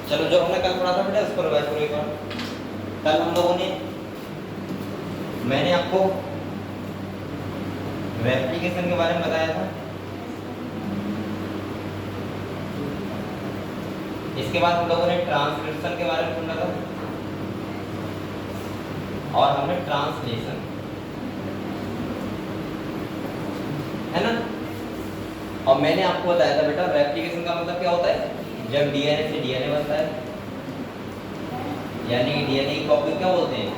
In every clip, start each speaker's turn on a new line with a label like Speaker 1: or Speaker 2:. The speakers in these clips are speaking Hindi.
Speaker 1: चलो जो हमने कल पढ़ा था बेटा उसको रिवाइज करो एक बार। कल हम लोगों ने मैंने आपको रेप्लिकेशन के बारे में बताया था। इसके बाद हम लोगों ने ट्रांसक्रिप्शन के बारे में पढ़ा था और हमने ट्रांसलेशन, है ना। और मैंने आपको बताया था बेटा रेप्लिकेशन का मतलब क्या होता है, जब डीएनए से डीएनए बनता है, यानी कि डीएनए की कॉपी क्या बोलते हैं,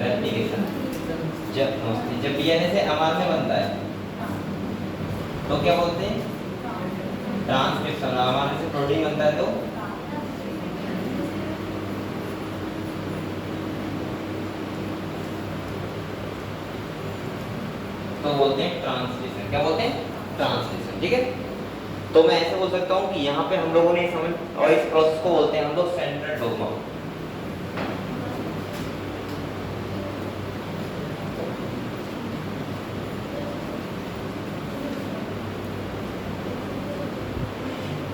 Speaker 1: रेप्लिकेशन। जब डीएनए से एमआरएनए बनता है तो क्या बोलते हैं, ट्रांसक्रिप्शन। एमआरएनए से प्रोटीन बनता है तो बोलते हैं ट्रांसलेशन। क्या बोलते हैं, ट्रांसलेशन। ठीक है, तो मैं ऐसे बोल सकता हूँ कि यहाँ पे हम लोगों ने समझ, और इस प्रोसेस को बोलते हैं हम लोग सेंट्रल डोग्मा।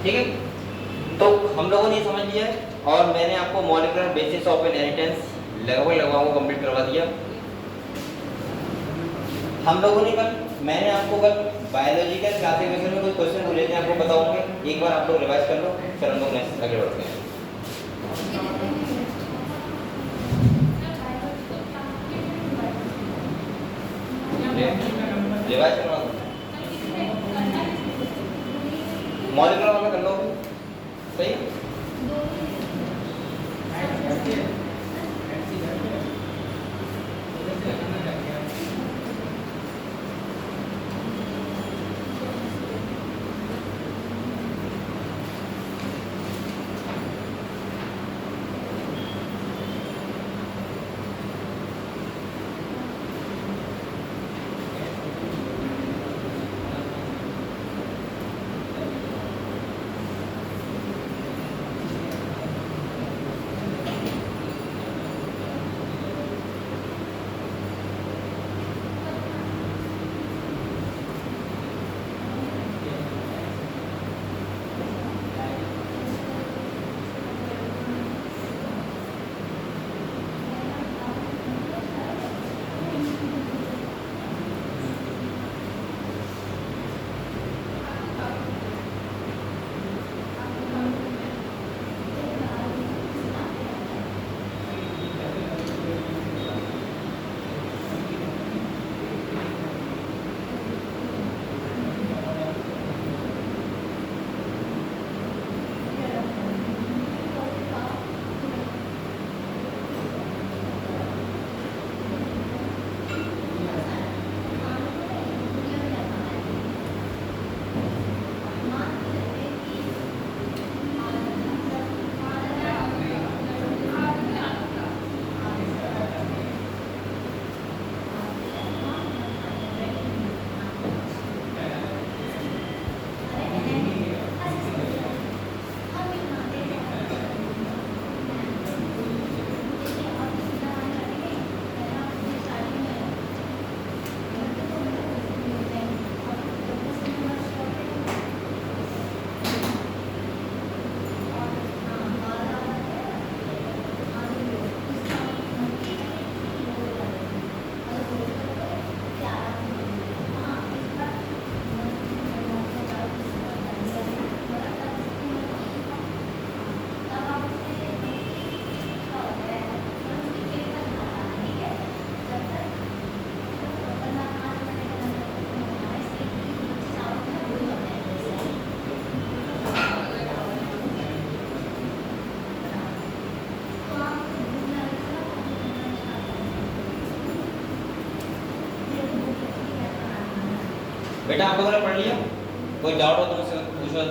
Speaker 1: ठीक है, तो हम लोगों ने समझ लिया है और मैंने आपको मॉलिक्यूलर बेसिस ऑफ इनहेरिटेंस लगभग कंप्लीट करवा दिया। हम लोगों ने मैंने आपको कल बायोलॉजिकल क्लासिफिकेशन में कुछ क्वेश्चन पूछे थे, आपको बताऊंगे, एक बार आप लोग रिवाइज कर लो, फिर हम लोग नेक्स्ट आगे बढ़ते हैं। रिवाइज करवा दो, मॉलिक्यूलर वाला कर लो, सही। बेटा आप लोगों ने पढ़ लिया, कोई डाउट हो तो मुझसे पूछो।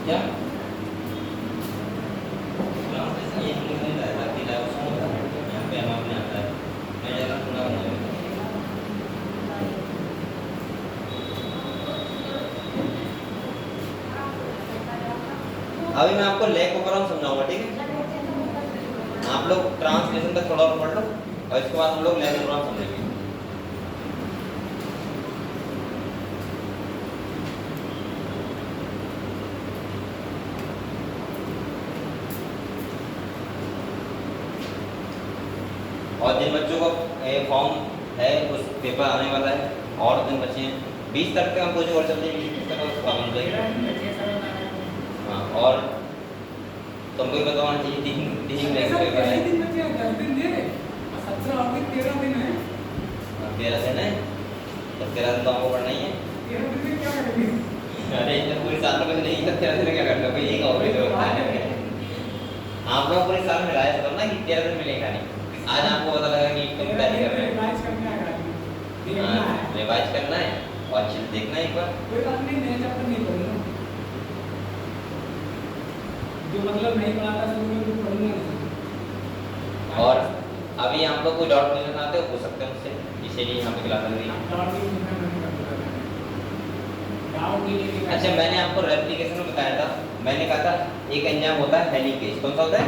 Speaker 1: क्या अभी मैं आपको लैग ओपरॉन समझाऊंगा, ठीक है? आप लोग ट्रांसलेशन तक थोड़ा और पढ़ लो और इसके बाद हम लोग लैग ओपरॉन समझेंगे। और जिन बच्चों को फॉर्म है उस पेपर आने वाला है और दिन बचे हैं, 20 तारीख तक हम कोचिंग और चलते हैं, 20 तक उसका बन जाएगा। हाँ, और तुमको भी पता होना चाहिए 3 पेपर है। 13 दिन है। 13 दिन है, तो 13 दिन तो हमको पढ़ना ही है। 13 दिन में क्या करेंगे? अरे पूरे साल में नहीं, 13 दिन क्या करना, कोई एक और जो आप लोग पूरे साल में राय करना कि 13 दिन मिलेगा नहीं। आज आपको पता लगा कि तुम तैयारी कर रहे हो, रिवाइज करना है और अच्छे से देखना है एक बार। कोई बात नहीं, नया चैप्टर नहीं पढ़ना, जो मतलब नहीं पढ़ाता सब लोग पढ़ना। और अभी आप लोग कोई डाउट पूछना चाहते हो पूछ सकते हैं मुझसे, इसीलिए यहाँ पे क्लास लग रही है। अच्छा, मैंने आपको रेप्लिकेशन में बताया था, मैंने कहा था एक एंजाइम होता है हेलिकेज। कौन सा होता है?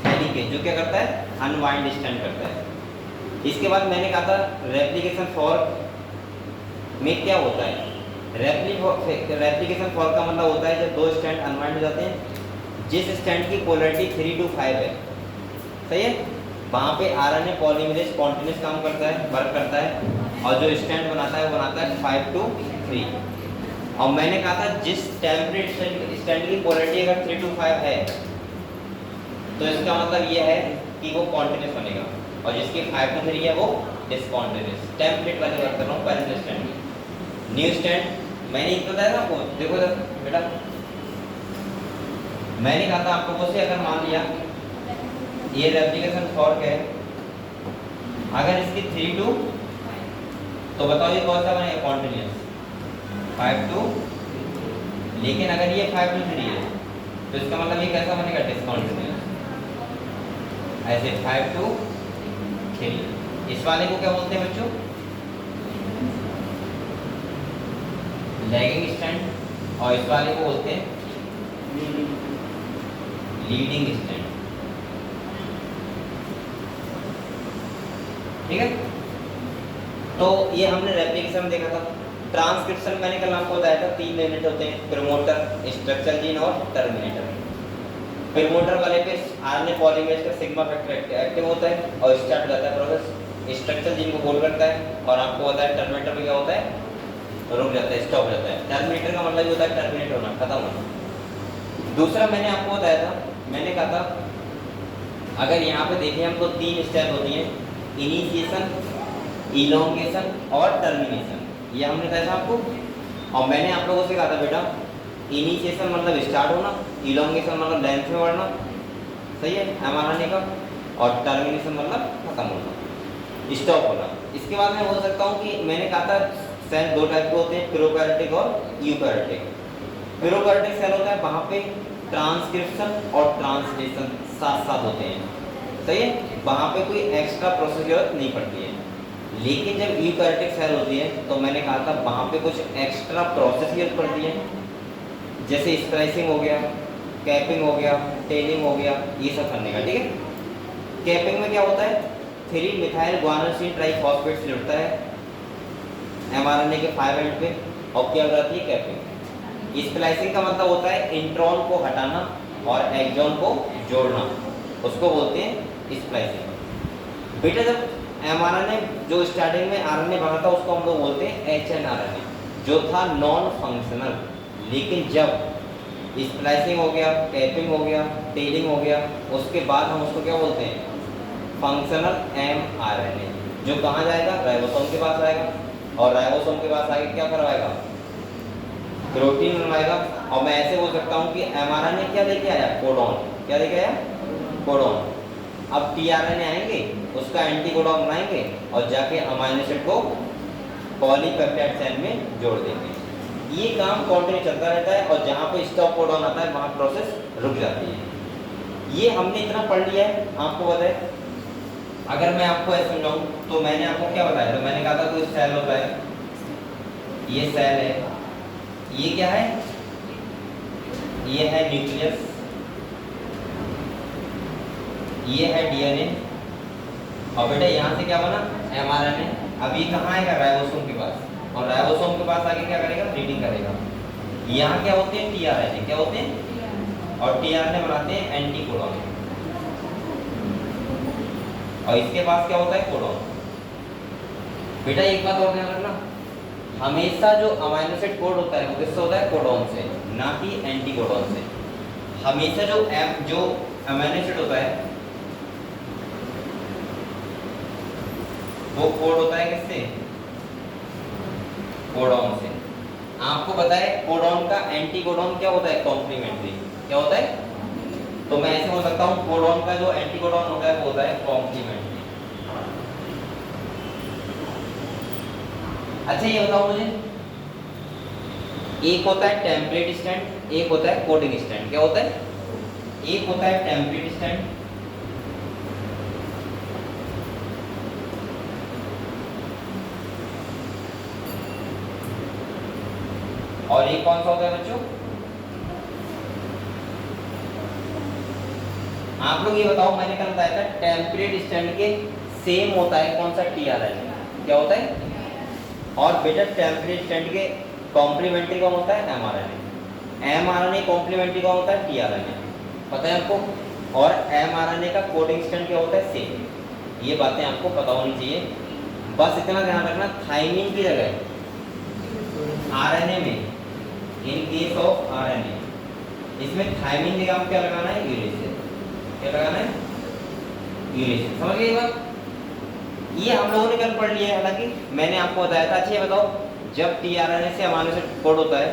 Speaker 1: हेलिकेज, जो क्या करता है? अनवाइंड स्टैंड करता है। इसके बाद मैंने कहा था रेप्लिकेशन फॉर्क में क्या होता है? रेप्लिकेशन फॉर्क का मतलब होता है जब दो स्टैंड अनवाइंड हो जाते हैं, जिस स्टैंड की पोलैरिटी 3 to 5 है, सही है, वहाँ पे आरएनए पॉलीमरेज स्पॉन्टेनियस काम करता है, वर्क करता है, और जो स्टैंड बनाता है वो बनाता है 5 to 3। और मैंने कहा था जिस टेम्परेट स्टैंड की पोलैरिटी अगर 3 to 5 है तो इसका मतलब ये है कि वो कॉन्टिन्यूस बनेगा, और जिसकी 5 to 3 है वो डिस्कॉन्टिन्यूस। टेम्पलेट वाली बात कर रहा हूँ, पैरेलल स्टैंड की। न्यू स्टैंड मैंने एक बताया था आपको, देखो इधर बेटा, मैंने कहा था आपको से अगर मान लिया ये रेप्लिकेशन फॉर्क है, अगर इसकी 3 to, तो बताओ ये कौन सा बनेगा? कॉन्टिन्यूस 5 to, लेकिन अगर ये 5 to 3 है तो इसका मतलब ये कैसा बनेगा? डिस्कॉन्टिन्यूस। ऐसे 5 to 3। इस वाले को क्या बोलते हैं बच्चों? लैगिंग स्टैंड, और इस वाले को बोलते हैं लीडिंग स्टैंड, ठीक है? तो ये हमने रेप्लिकेशन में देखा था। ट्रांसक्रिप्शन मैंने कल आपको बताया था 3 यूनिट होते हैं, प्रमोटर, स्ट्रक्चर जीन और टर्मिनेटर। प्रमोटर वाले पे आरएनए पॉलीमरेज का सिग्मा फैक्टर एक्टिव होता है और स्टार्ट हो जाता है प्रोसेस। स्ट्रक्चर जीन को होल्ड करता है, और आपको पता है टर्मिनेटर में क्या होता है? रुक जाता है, स्टॉप हो जाता है। टर्मिनेटर का मतलब होता है टर्मिनेट होना, खत्म होना। दूसरा मैंने आपको बताया था, मैंने कहा था अगर यहाँ पे देखें हम तो 3 स्टेप होती हैं, इनिशिएशन, इलोंगेशन और टर्मिनेशन। ये हमने कहा था आपको, और मैंने आप लोगों से कहा था बेटा इनिशिएशन मतलब स्टार्ट होना, इलोंगेशन मतलब लेंथ में बढ़ना, सही है, एमआरएनए का, और टर्मिनेशन मतलब खत्म होना, स्टॉप होना। इसके बाद मैं बोल सकता हूँ कि मैंने कहा था सेल 2 टाइप के होते हैं, प्रोकैरियोटिक और यूकैरियोटिक। प्रोकैरियोटिक सेल होता है वहाँ पे ट्रांसक्रिप्शन और ट्रांसलेशन साथ साथ होते हैं, सही है, वहाँ पे कोई एक्स्ट्रा प्रोसेस जरूरत नहीं पड़ती है। लेकिन जब यूकैरियोटिक सेल होती है तो मैंने कहा था वहाँ पे कुछ एक्स्ट्रा प्रोसेस जरूरत पड़ती है, जैसे स्प्लाइसिंग हो गया, कैपिंग हो गया, टेलिंग हो गया, ये सब करने का, ठीक है। कैपिंग में क्या होता है? 3 मिथाइल ग्वानोसिन ट्राइफॉस्फेट से जुड़ता है एमआरएनए के 5 एंड पे, और क्या रहती है? कैपिंग। स्प्लाइसिंग का मतलब होता है इंट्रॉन को हटाना और एक्सॉन को जोड़ना, उसको बोलते हैं स्प्लाइसिंग। बेटा जब एमआरएनए जो स्टार्टिंग में आरएनए बना था उसको हम लोग बोलते हैं एचएनआरएनए, जो था नॉन फंक्शनल। लेकिन जब स्प्लाइसिंग हो गया, कैपिंग हो गया, टेलिंग हो गया, उसके बाद हम उसको क्या बोलते हैं? फंक्शनल एमआरएनए, जो कहाँ जाएगा? राइबोसोम के पास आएगा, और राइबोसोम के पास आगे क्या करवाएगा? प्रोटीन बनवाएगा। और मैं ऐसे बोल सकता हूँ कि एमआरएनए क्या लेके आया? कोडॉन। क्या लेके आया? कोडॉन। अब टीआरएनए आएंगे, उसका एंटीकोडॉन बनाएंगे और जाके अमाइनो एसिड को पॉलीपेप्टाइड चेन में जोड़ देंगे। ये काम कंटिन्यू चलता रहता है, और जहाँ पे स्टॉप कोडॉन आता है वहाँ प्रोसेस रुक जाती है। ये हमने इतना पढ़ लिया है, आपको बताए। अगर मैं आपको ऐसे समझाऊं तो मैंने आपको क्या बताया था? मैंने कहा था कोई सेल होता है, ये सेल है, ये क्या है? ये है न्यूक्लियस, ये है डीएनए और बेटा यहाँ से क्या बना एमआरएनए। अब ये कहाँ आएगा राइबोसोम के पास और राइबोसोम के पास आके क्या करेगा रीडिंग करेगा। यहाँ क्या होते हैं टीआरएनए, क्या होते हैं और टीआरएनए बनाते हैं एंटीकोडॉन और इसके पास क्या होता है कोडॉन। बेटा एक बात और ध्यान रखना, हमेशा जो अमीनो एसिड कोड होता है वो किससे होता है कोडॉन से, ना कि एंटीकोडॉन से। हमेशा जो अमीनो एसिड होता है वो कोड होता है किससे कोडॉन से। आपको पता है कोडॉन का एंटीकोडॉन क्या होता है कॉम्प्लीमेंट्री, क्या होता है। तो मैं ऐसे बोल सकता हूँ कोडॉन का जो एंटीकोडॉन होता है वो होता है कॉम्प्लीमेंट्री। अच्छा ये बताओ मुझे, एक होता है टेम्पलेट स्टैंड, एक होता है कोडिंग स्टैंड। क्या होता है, एक होता है टेम्पलेट स्टैंड और ये कौन सा होता है बच्चों। आप लोग ये बताओ, मैंने कल बताया था टेम्पलेट स्टैंड के सेम होता है कौन सा टीआरएनए, क्या होता है। और बेटा टेम्पलेट स्टैंड के कॉम्प्लीमेंट्री कौन होता है एमआरएनए। एमआरएनए कॉम्प्लीमेंट्री कौन होता है टीआरएनए, पता है आपको। और एमआरएनए का कोडिंग स्टैंड क्या होता है सेम। ये बातें आपको पता होनी चाहिए, बस इतना ध्यान रखना थाइमिन की जगह आरएनए में, इन केस ऑफ आरएनए इसमें थाइमिन की जगह क्या लगाना है यूरेसिल, क्या लगाना है यूरेसिल। समझ गए ये बात। ये हम लोगों ने कल पढ़ लिया है, हालांकि मैंने आपको बताया था। अच्छा ये बताओ, जब टीआरएनए से अमीनो एसिड कोड होता है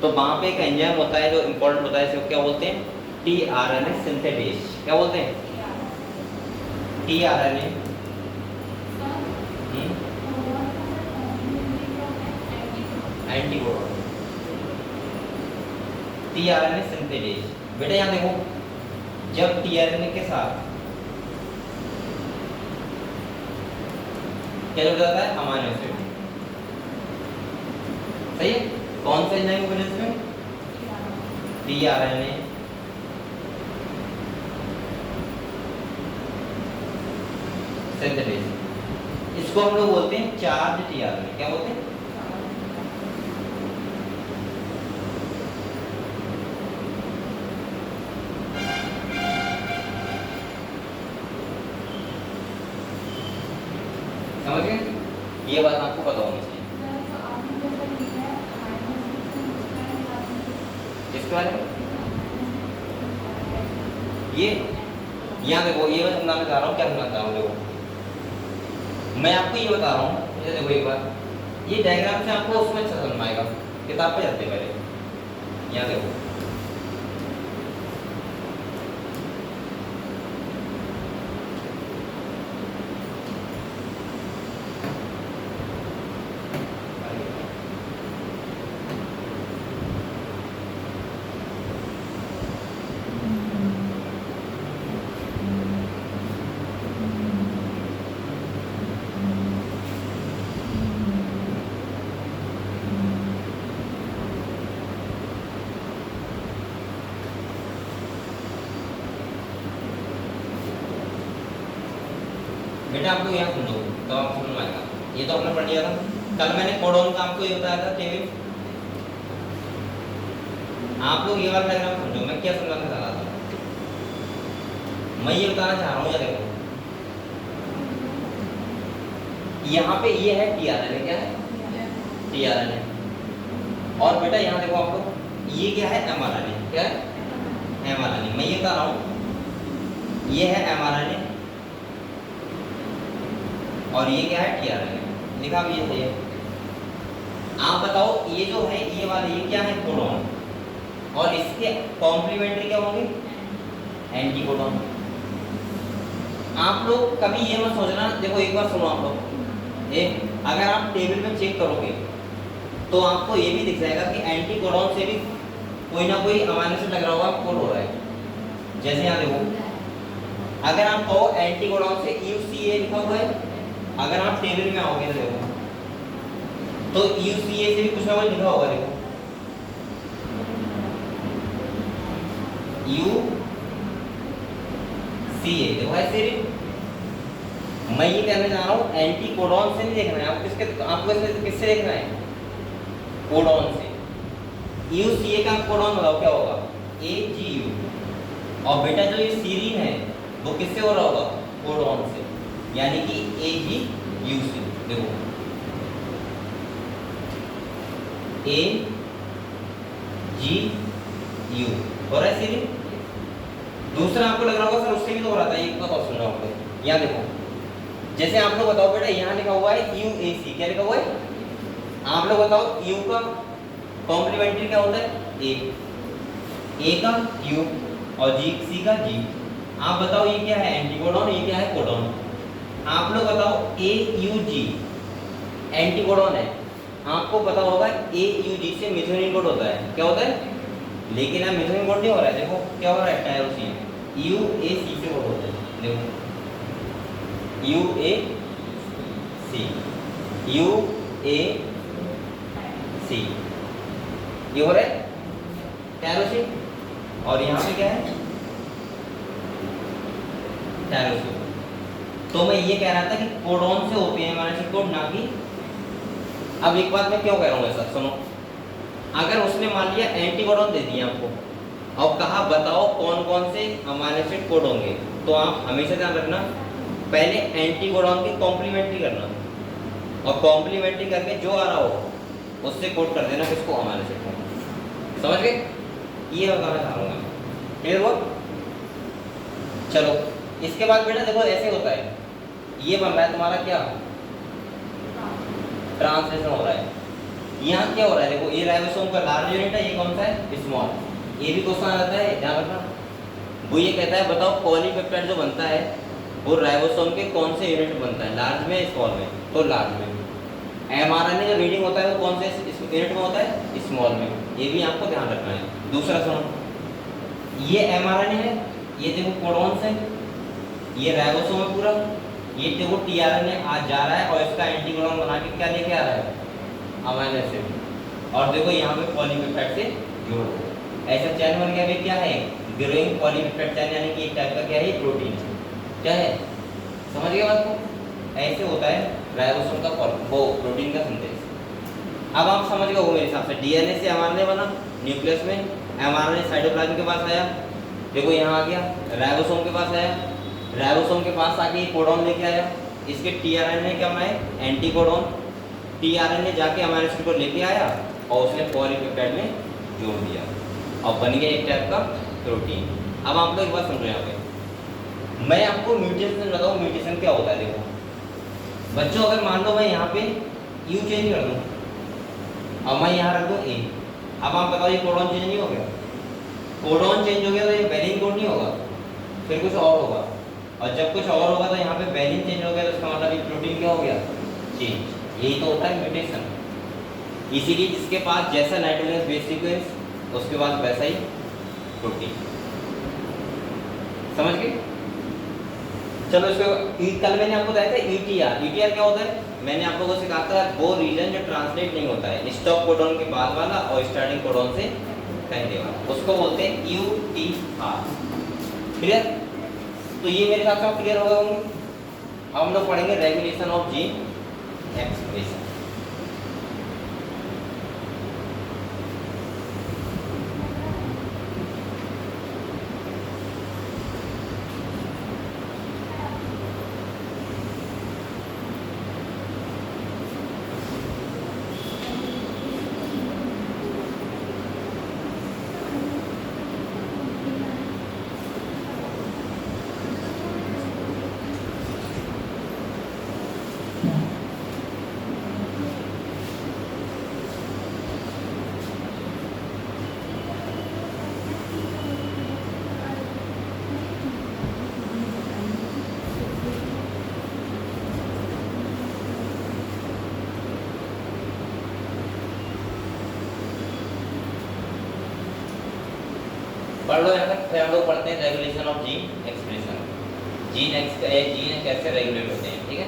Speaker 1: तो वहां पे एक एंजाइम होता है जो इंपॉर्टेंट होता है, इसे क्या बोलते हैं टीआरएनए सिंथेटेज। क्या बोलते हैं टीआरएनए एंटीकोडॉन, टीआरएनए सिंथेटेज। बेटा यहाँ देखो, जब टीआरएनए के साथ क्या जुड़ जाता है अमीनो एसिड, सही है। कौन से एंजाइम की वजह से टीआरएनए सिंथेटेज। इसको हम लोग बोलते हैं चार्ज टीआरएनए। क्या बोलते हैं, समझ गए। ये बात आपको पता होनी चाहिए। इसके बारे में ये यहाँ देखो, ये मैं समझाना चाह रहा हूँ। क्या समझाना चाह रहा हूँ, देखो मैं आपको ये बता रहा हूँ। ये देखो एक बार, ये डायग्राम से आपको उसमें अच्छा समझ में आएगा, किताब पे जाते पहले। यहाँ देखो बेटा, आप लोग यहाँ समझो तो आपको समझ में आएगा। ये तो आपने पढ़ लिया था कल, मैंने कोडॉन का आपको ये बताया था टेबल। आप लोग ये वाला डायग्राम समझो, मैं क्या समझाना चाह रहा था। मैं ये बताना चाह रहा हूँ, या देखो यहाँ पे ये है टीआरएनए। क्या है टीआरएनए। और बेटा यहाँ देखो आप लोग, ये क्या है एमआरएनए। क्या है एमआरएनए। मैं ये बता रहा हूँ, ये है एमआरएनए और ये क्या है टीआरएनए। लिखा भी है ये। आप बताओ ये जो है ये वाले, ये क्या है कोडॉन, और इसके कॉम्प्लीमेंट्री क्या होंगे एंटीकोडॉन। आप लोग कभी ये मत सोचना, देखो एक बार सुनो आप लोग, अगर आप टेबल में चेक करोगे तो आपको ये भी दिख जाएगा कि एंटीकोडॉन से भी कोई ना कोई अमीनो एसिड लग रहा होगा, कोड हो रहा है। जैसे यहाँ देखो, अगर आप कहो एंटीकोडॉन से यूसीए लिखा हुआ है, अगर आप टेबल में आओगे तो देखो तो यूसीए से भी कुछ ना कुछ लिखा होगा। देखो CA देखो है सीरीन। मैं ये कहना चाह रहा हूँ एंटी कोडॉन से नहीं देखना है आपको, आपको किससे देखना है? कोडॉन से। UCA का कोडॉन बताओ क्या होगा? AGU। और बेटा जो ये सीरीन है वो किससे हो रहा होगा? कोडॉन से, यानी कि AGU से। देखो AGU हो रहा है सीरीन। दूसरा आपको लग रहा होगा सर उससे भी तो हो रहा था, एक का क्वेश्चन है आपको। यहाँ देखो, जैसे आप लोग बताओ बेटा, यहाँ लिखा हुआ है UAC, क्या लिखा हुआ है? आप लोग बताओ U का कॉम्प्लीमेंट्री क्या होता है? A का U और C का G। आप बताओ ये क्या है? एंटीकोडॉन, ये क्या है? कोडॉन। आप लोग बताओ AUG एंटीकोडॉन है, आपको पता होगा AUG से मिथाइलिन कोड होता है, क्या होता है? लेकिन यहाँ मिथाइलिन कोड नहीं हो रहा है, देखो क्या हो रहा है? टायरोसिन UAC से कोड होता है, देखो UAC ये हो रहा है टायरोसिन, और यहाँ पे क्या है? टायरोसिन। तो मैं ये कह रहा था कि कोडॉन से होते हैं हमारे कोड, ना कि। अब एक बात मैं क्यों कह रहा हूँ ऐसा, सुनो। अगर उसने मान लिया एंटीकोडॉन दे दिया आपको और कहा बताओ कौन कौन से अमीनो एसिड कोड होंगे, तो आप हमेशा ध्यान रखना पहले एंटीकोडॉन की कॉम्प्लीमेंट्री करना, और कॉम्प्लीमेंट्री करके जो आ रहा हो उससे कोड कर देना किसको? अमीनो एसिड को। समझ गए? ये मैं बताना चाहूँगा, क्लियर हुआ? चलो इसके बाद बेटा देखो ऐसे होता है, ये बन रहा है तुम्हारा क्या? ट्रांसलेशन हो रहा है। यहाँ क्या हो रहा है? देखो ये राइबोसोम का लार्ज यूनिट है, ये कौन सा है? स्मॉल। ये भी क्वेश्चन आ जाता है, ध्यान रखना। वो ये कहता है बताओ पॉलीपेप्टाइड जो बनता है वो राइबोसोम के कौन से यूनिट में बनता है? लार्ज में, स्मॉल में? तो लार्ज में। mRNA जो रीडिंग होता है वो कौन से यूनिट में होता है? स्मॉल में। ये भी आपको ध्यान रखना है। दूसरा सुनो, ये mRNA है, ये देखो कोडॉन से, ये राइबोसोम है पूरा, ये देखो tRNA आज जा रहा है और इसका एंटीकोडॉन बना के क्या लेके आ रहा है? Amino acid. और देखो यहाँ पे पॉलीपेप्टाइड से जोड़ दो, ऐसा चैन बन गया। क्या है? ग्रोइंग पॉलीपेप्टाइड चैन, यानी कि एक टाइप का क्या है? प्रोटीन। क्या है? समझ गए बात को? ऐसे होता है राइबोसोम का वो प्रोटीन का सिंथेसिस। अब आप समझ गए हो मेरे हिसाब से, डीएनए से mRNA बना न्यूक्लियस में, mRNA साइटोप्लाज्म के पास आया, देखो यहाँ आ गया, राइबोसोम के पास आया, राइबोसोम के पास आके कोडॉन लेके आया, इसके tRNA क्या बनाए? एंटीकोडॉन। tRNA जाके अमीनो एसिड को लेके आया और उसने पॉलीपेप्टाइड में जोड़ दिया और बन गया एक टाइप का प्रोटीन। अब आप लोग एक बात समझो, यहाँ पे मैं आपको म्यूटेशन बताऊँ, म्यूटेशन क्या होता है। देखो बच्चों, अगर मान लो मैं यहाँ पे U चेंज कर दूँ और मैं यहाँ रख दूँ A, अब आप बताओ ये कोडॉन चेंज नहीं हो गया? कोडॉन चेंज हो गया तो ये वैलिन कोड नहीं होगा, फिर कुछ और होगा, और जब कुछ और होगा तो यहाँ पे वैलिन चेंज हो गया तो इसका मतलब ये प्रोटीन क्या हो गया? चेंज। यही तो होता है म्यूटेशन। इसीलिए जिसके पास जैसा नाइट्रोजन बेस सीक्वेंस उसके पास वैसा ही प्रोटीन। समझ गए? चलो इसको कल मैंने आपको बताया था ईटीआर। ईटीआर क्या होता है? मैंने आप लोगों से कहा था वो रीजन जो ट्रांसलेट नहीं होता है, स्टॉप कोडॉन के बाद वाला और स्टार्टिंग कोडॉन से पहले वाला, उसको बोलते हैं यूटीआर। क्लियर? तो ये मेरे साथ सब क्लियर होगा होंगे। अब हम लोग पढ़ेंगे रेगुलेशन ऑफ जीन एक्सप्रेशन। पढ़ लो यहाँ तक, फिर हम लोग पढ़ते हैं regulation of gene expression. Gene कैसे रेगुलेट होते हैं, ठीक है?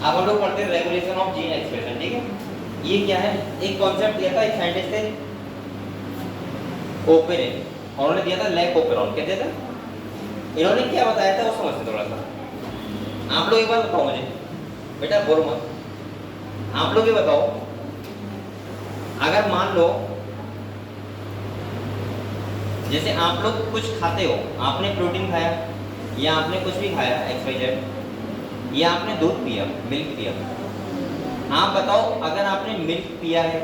Speaker 1: अब हम लोग पढ़ते हैं रेगुलेशन ऑफ जीन एक्सप्रेशन, ठीक है। ये क्या है, एक कॉन्सेप्ट दिया था एक साइंटिस्ट थे ओपेरन, और उन्होंने दिया था लैक ओपेरॉन, क्या दिया था, इन्होंने क्या बताया था वो समझते थोड़ा सा। आप लोग एक बात बताओ मुझे, बेटा बोलो मत, आप लोग ये बताओ, अगर मान लो जैसे आप लोग कुछ खाते हो, आपने प्रोटीन खाया या आपने कुछ भी खाया XYZ, या आपने दूध पिया, मिल्क पिया, आप बताओ अगर आपने मिल्क पिया है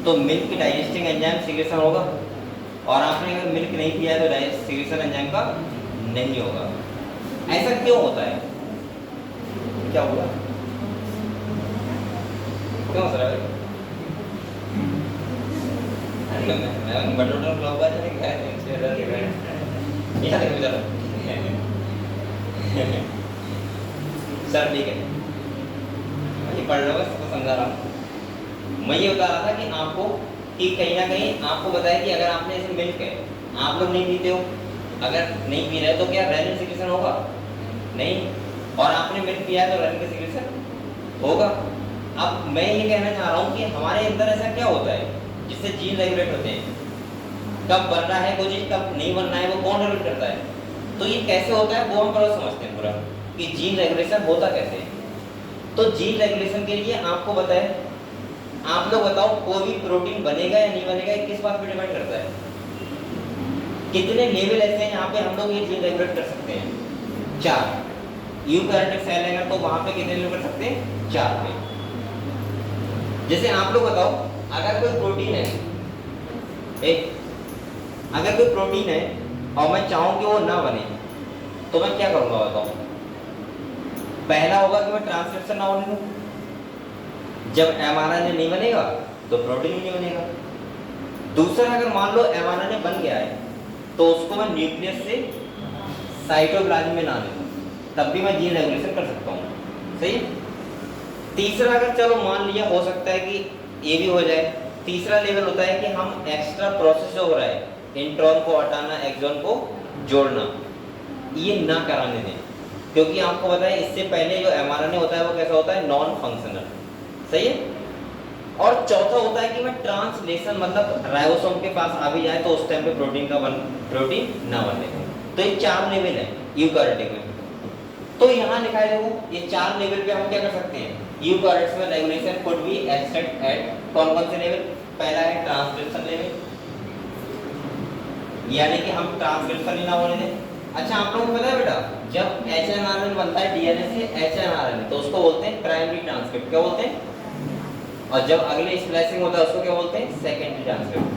Speaker 1: तो मिल्क डाइजेस्टिंग एंजाइम सिक्रेशन होगा, और आपने अगर मिल्क नहीं पिया है तो सिक्रेशन एंजाइम का नहीं होगा। ऐसा क्यों होता है, क्या हुआ, क्यों सर? मैं बटोटो ब्लॉग बात नहीं कर रहा सर, ठीक है, ये पढ़ रहा हूँ, इसको समझा रहा हूँ। मैं ये बता रहा था कि आपको कि कहीं ना कहीं आपको बताया कि अगर आपने ऐसे मिल्क है, आप लोग नहीं पीते हो, अगर नहीं पी रहे तो क्या रेनिन सिक्रेशन होगा? नहीं। और आपने मिल्क पिया है तो रेनिन का सिक्रेशन होगा। अब मैं ये कहना चाह रहा हूँ कि हमारे अंदर ऐसा क्या होता है जिससे जीन रेगुलेट होते हैं, कब बनना है कोई चीज, कब नहीं बनना है, वो कौन रेगुलेट करता है? तो ये कैसे होता है वो हम पहले समझते हैं पूरा कि जीन रेगुलेशन होता कैसे है। तो जीन रेगुलेशन के लिए आपको बताएं, आप लोग बताओ कोई भी प्रोटीन बनेगा या नहीं बनेगा, ये किस बात पे डिपेंड करता है? कितने लेवल ऐसे हैं यहाँ पे हम लोग ये जीन रेगुलेट कर सकते हैं? 4। यूकैरियोटिक सेल है तो वहां पे कितने लेवल कर सकते हैं? 4 पे। जैसे आप लोग बताओ, अगर कोई प्रोटीन है, अगर कोई प्रोटीन है और मैं चाहूं कि वो ना बने, तो मैं क्या करूंगा बताओ? पहला होगा कि मैं ट्रांसक्रिप्शन ना होने दूं। जब mRNA नहीं बनेगा तो प्रोटीन ही नहीं बनेगा। दूसरा, अगर मान लो mRNA बन गया है तो उसको मैं न्यूक्लियस से साइटोप्लाज्म में ना ले दूं, तब भी मैं जीन रेगुलेशन कर सकता हूँ, सही है। तीसरा, अगर चलो मान लिया हो सकता है कि ये भी हो जाए, तीसरा लेवल होता है कि हम एक्स्ट्रा प्रोसेस जो हो रहा है, इंट्रॉन को हटाना, एक्सॉन को जोड़ना, ये ना कराने दें, क्योंकि आपको पता है इससे पहले जो mRNA होता है वो कैसा होता है? नॉन फंक्शनल, सही है। और चौथा होता है कि मैं ट्रांसलेशन, मतलब राइबोसोम के पास आ भी जाए तो उस टाइम पे प्रोटीन ना बने। तो ये 4 लेवल है यूकैरियोटिक में। तो यहाँ लिखा है देखो, ये 4 लेवल पे हम क्या कर सकते हैं? यूकैरियोट्स में regulation could be accept eight कौन-कौन से लेवल? पहला है ट्रांसक्रिप्शन लेवल, यानी कि हम ट्रांसक्रिप्शन ही ना होने दें। अच्छा, आप लोगों को पता है बेटा, जब HNRN बनता है डीएनए से HNRN, तो उसको बोलते हैं प्राइमरी ट्रांसक्रिप्ट, क्या बोलते हैं? और जब अगले स्प्लाइसिंग होता है उसको क्या बोलते हैं? Secondary transcript.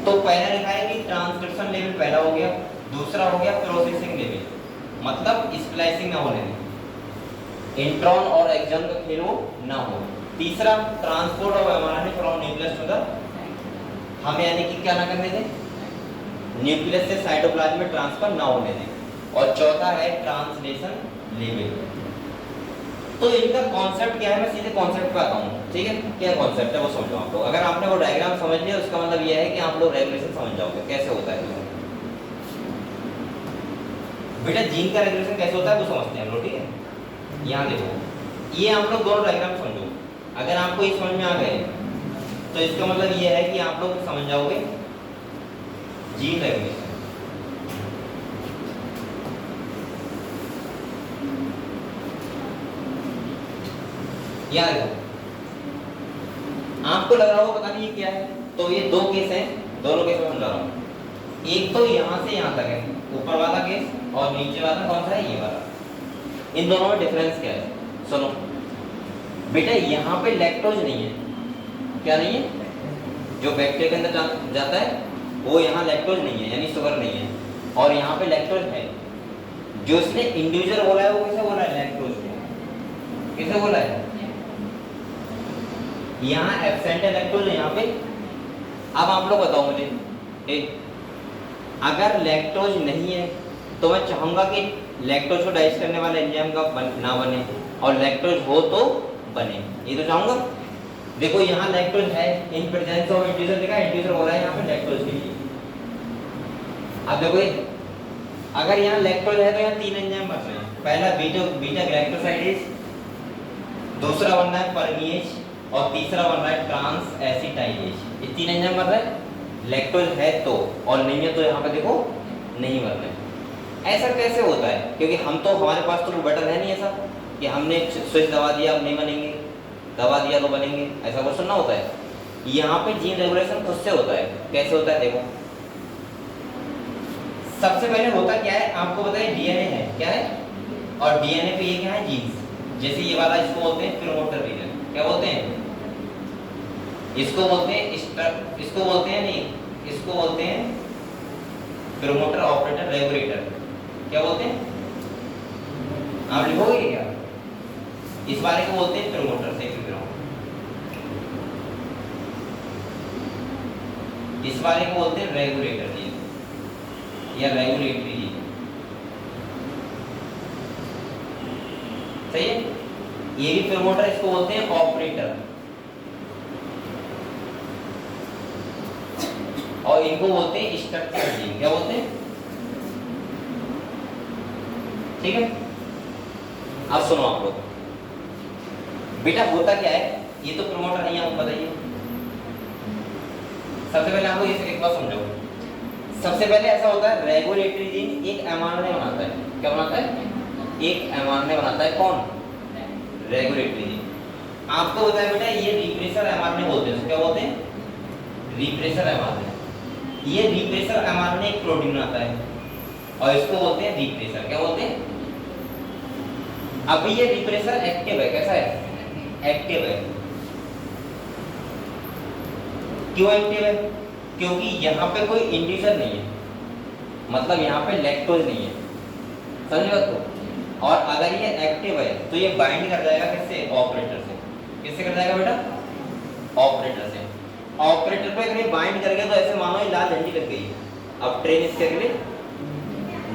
Speaker 1: तो पहला लिखा है कि ट्रांसक्रिप्शन लेवल पहला हो गया, दूसरा हो गया प्रोसेसिंग लेवल, मतलब स्प्लाइसिंग ना होने दें, इंट्रॉन और एक्सॉन का खेल हो ना हो। तीसरा, transport of mRNA from nucleus to the, हम यानी कि क्या ना करने दें? न्यूक्लियस से साइटोप्लाज्म में ट्रांसफर ना होने दें। और चौथा है ट्रांसलेशन लेवल। तो इनका कॉन्सेप्ट क्या है, मैं सीधे कॉन्सेप्ट पे आता हूँ, ठीक है। क्या कॉन्सेप्ट है वो समझो आप लोग। अगर आपने वो डायग्राम समझ लिया उसका मतलब ये है कि आप लोग रेगुलेशन समझ जाओगे कैसे होता है। बेटा जीन का रेगुलेशन कैसे होता है वो समझते हैं हम लोग, ठीक है। यहाँ देखो, ये आप लोग दोनों डायग्राम समझो, अगर आपको ये समझ में आ गए तो इसका मतलब ये है कि आप लोग समझ जाओगे जीन रेगुलेशन। यहाँ देखो, आपको लग रहा होगा पता नहीं ये क्या है, तो ये 2 केस हैं, दोनों केस में समझा रहा हूँ। एक तो यहाँ से यहाँ तक है, ऊपर वाला केस, और नीचे वाला कौन सा है? ये वाला। इन दोनों में डिफरेंस क्या है? सुनो बेटा, यहाँ पे लैक्टोज नहीं है, क्या नहीं है? जो बैक्टीरिया के अंदर जाता है वो यहाँ लैक्टोज नहीं है, यानी शुगर नहीं है, और यहाँ पे लैक्टोज है। जो इसने इंडिविजुअल बोला है वो कैसे बोला है? लैक्टोज कैसे बोला है? यहाँ एब्सेंट है लैक्टोज, यहाँ पे। अब आप लोग बताओ मुझे, अगर लैक्टोज नहीं है तो मैं चाहूंगा कि लैक्टोज को डाइजेस्ट करने वाले एंजाइम का ना बने, और लैक्टोज हो तो बने, ये तो चाहूंगा। देखो यहाँ लैक्टोज है, इन प्रेजेंस ऑफ इंडिविजुअल लिखा है, इंडिविजुअल हो रहा है यहाँ पे लैक्टोज के लिए। अब देखो, अगर यहाँ लैक्टोज है तो यहाँ 3 एंजाइम बच रहे हैं। पहला बीटा ग्लाइकोसाइडेज, दूसरा बन रहा है परमीएज और तीसरा बन रहा है ट्रांस एसिटाइलेज। ये तीन एंजाइम बन रहा है। लैक्टोज है तो और नहीं है तो यहाँ पे देखो नहीं बन रहे। ऐसा कैसे होता है? क्योंकि हम तो हमारे पास तो वो बटन है नहीं ऐसा कि हमने स्विच दबा दिया अब नहीं बनेंगे, दबा दिया तो बनेंगे, ऐसा क्वेश्चन ना होता है। यहाँ पे जीन रेगुलेशन खुद से होता है। कैसे होता है देखो, सबसे पहले होता क्या है आपको बताइए, डीएनए है क्या है, और डीएनए पे ये क्या है जीन्स। जैसे ये वाला इसको बोलते हैं प्रोमोटर रीजन, क्या बोलते हैं इसको, बोलते हैं इसको बोलते हैं नहीं, इसको बोलते हैं प्रोमोटर ऑपरेटर रेगुलेटर, क्या बोलते हैं आप लिखोगे क्या? इस वाले को बोलते हैं प्रोमोटर से, इस वाले को बोलते हैं रेगुलेटर जीन या रेगुलेटरी जीन, सही है। ये भी प्रोमोटर, इसको बोलते हैं ऑपरेटर, और इनको बोलते हैं स्ट्रक्चर जीन, क्या बोलते हैं? ठीक है। अब सुनो आप लोग, बेटा होता क्या है, ये तो प्रोमोटर नहीं है, आपको बताइए। सबसे पहले आप लोग इसे एक बात समझो। सबसे पहले ऐसा होता है, रेगुलेटरी जीन एक एमआरएनए बनाता है, क्या बनाता है? एक एमआरएनए बनाता है। कौन? Regulatory gene. आपको बताया बेटा ये रिप्रेसर एमआरएनए बोलते हैं, क्या बोलते हैं? Repressor mRNA. ये रिप्रेसर एमआरएनए एक प्रोटीन बनाता है और इसको बोलते हैं रिप्रेसर, क्या बोलते हैं? अभी ये रिप्रेसर एक्टिव है, कैसा है? एक्टिव है। क्यों एक्टिव है? क्योंकि यहाँ पे कोई इंड्यूसर नहीं है, मतलब यहाँ पे लैक्टोज नहीं है, समझ बात को। और अगर ये एक्टिव है तो ये बाइंड कर जाएगा किससे? ऑपरेटर से। किससे कर जाएगा बेटा? ऑपरेटर से। ऑपरेटर पे अगर ये बाइंड कर गया तो ऐसे मानो ये लाल झंडी लग गई, अब ट्रेन इसके अगले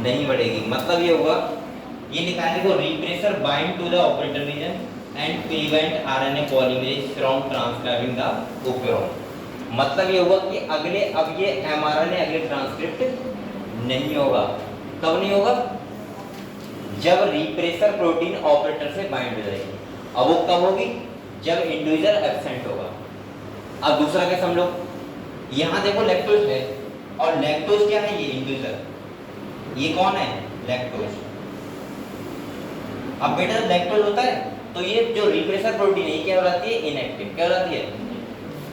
Speaker 1: नहीं बढ़ेगी। मतलब ये होगा, ये लिखा है देखो, repressor bind to the operator region and prevent RNA polymerase from transcribing the operon. मतलब ये होगा कि अगले, अब ये एमआरएनए अगले ट्रांसक्रिप्ट नहीं होगा। कब नहीं होगा? जब रिप्रेसर प्रोटीन ऑपरेटर से बाइंड हो जाएगी। अब वो कब होगी? जब इंडिविजुअल एब्सेंट होगा। अब दूसरा क्या समझो, यहाँ देखो लैक्टोज है और लैक्टोज क्या है? ये इंडिविजुअल। ये कौन है? लैक्टोज। अब बेटा लैक्टोज होता है तो ये जो रिप्रेसर प्रोटीन है ये क्या हो जाती है? इनएक्टिव। क्या हो जाती है?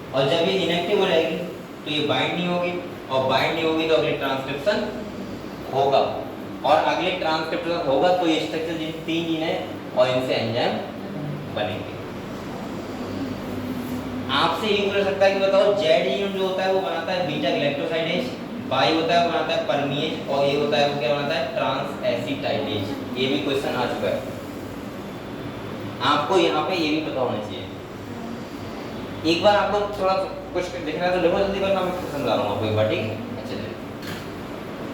Speaker 1: और जब ये इनएक्टिव हो जाएगी तो ये बाइंड नहीं होगी, और बाइंड नहीं होगी तो अगले ट्रांसक्रिप्शन होगा, और अगले ट्रांसक्रिप्शन होगा तो ये स्ट्रक्चर जीन, तीन जीन है और इनसे एंजाइम बनेंगे। आपसे ये पूछ सकता है कि बताओ जेड यूनिट जो होता है वो बनाता है बीटा ग्लाइकोसाइडेज, बाई होता है वो बनाता है परमीएज, और ये होता है वो क्या बनाता है? Transacetylase. ये भी क्वेश्चन आ चुका है, आपको यहाँ पे ये भी पता होना चाहिए। एक बार आपको थोड़ा कुछ दिख रहा है तो देखो जल्दी, वरना मैं समझा रहा हूँ आपको एक बार, ठीक है? अच्छा चलिए,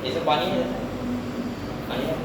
Speaker 1: ये सब पानी है, पानी है।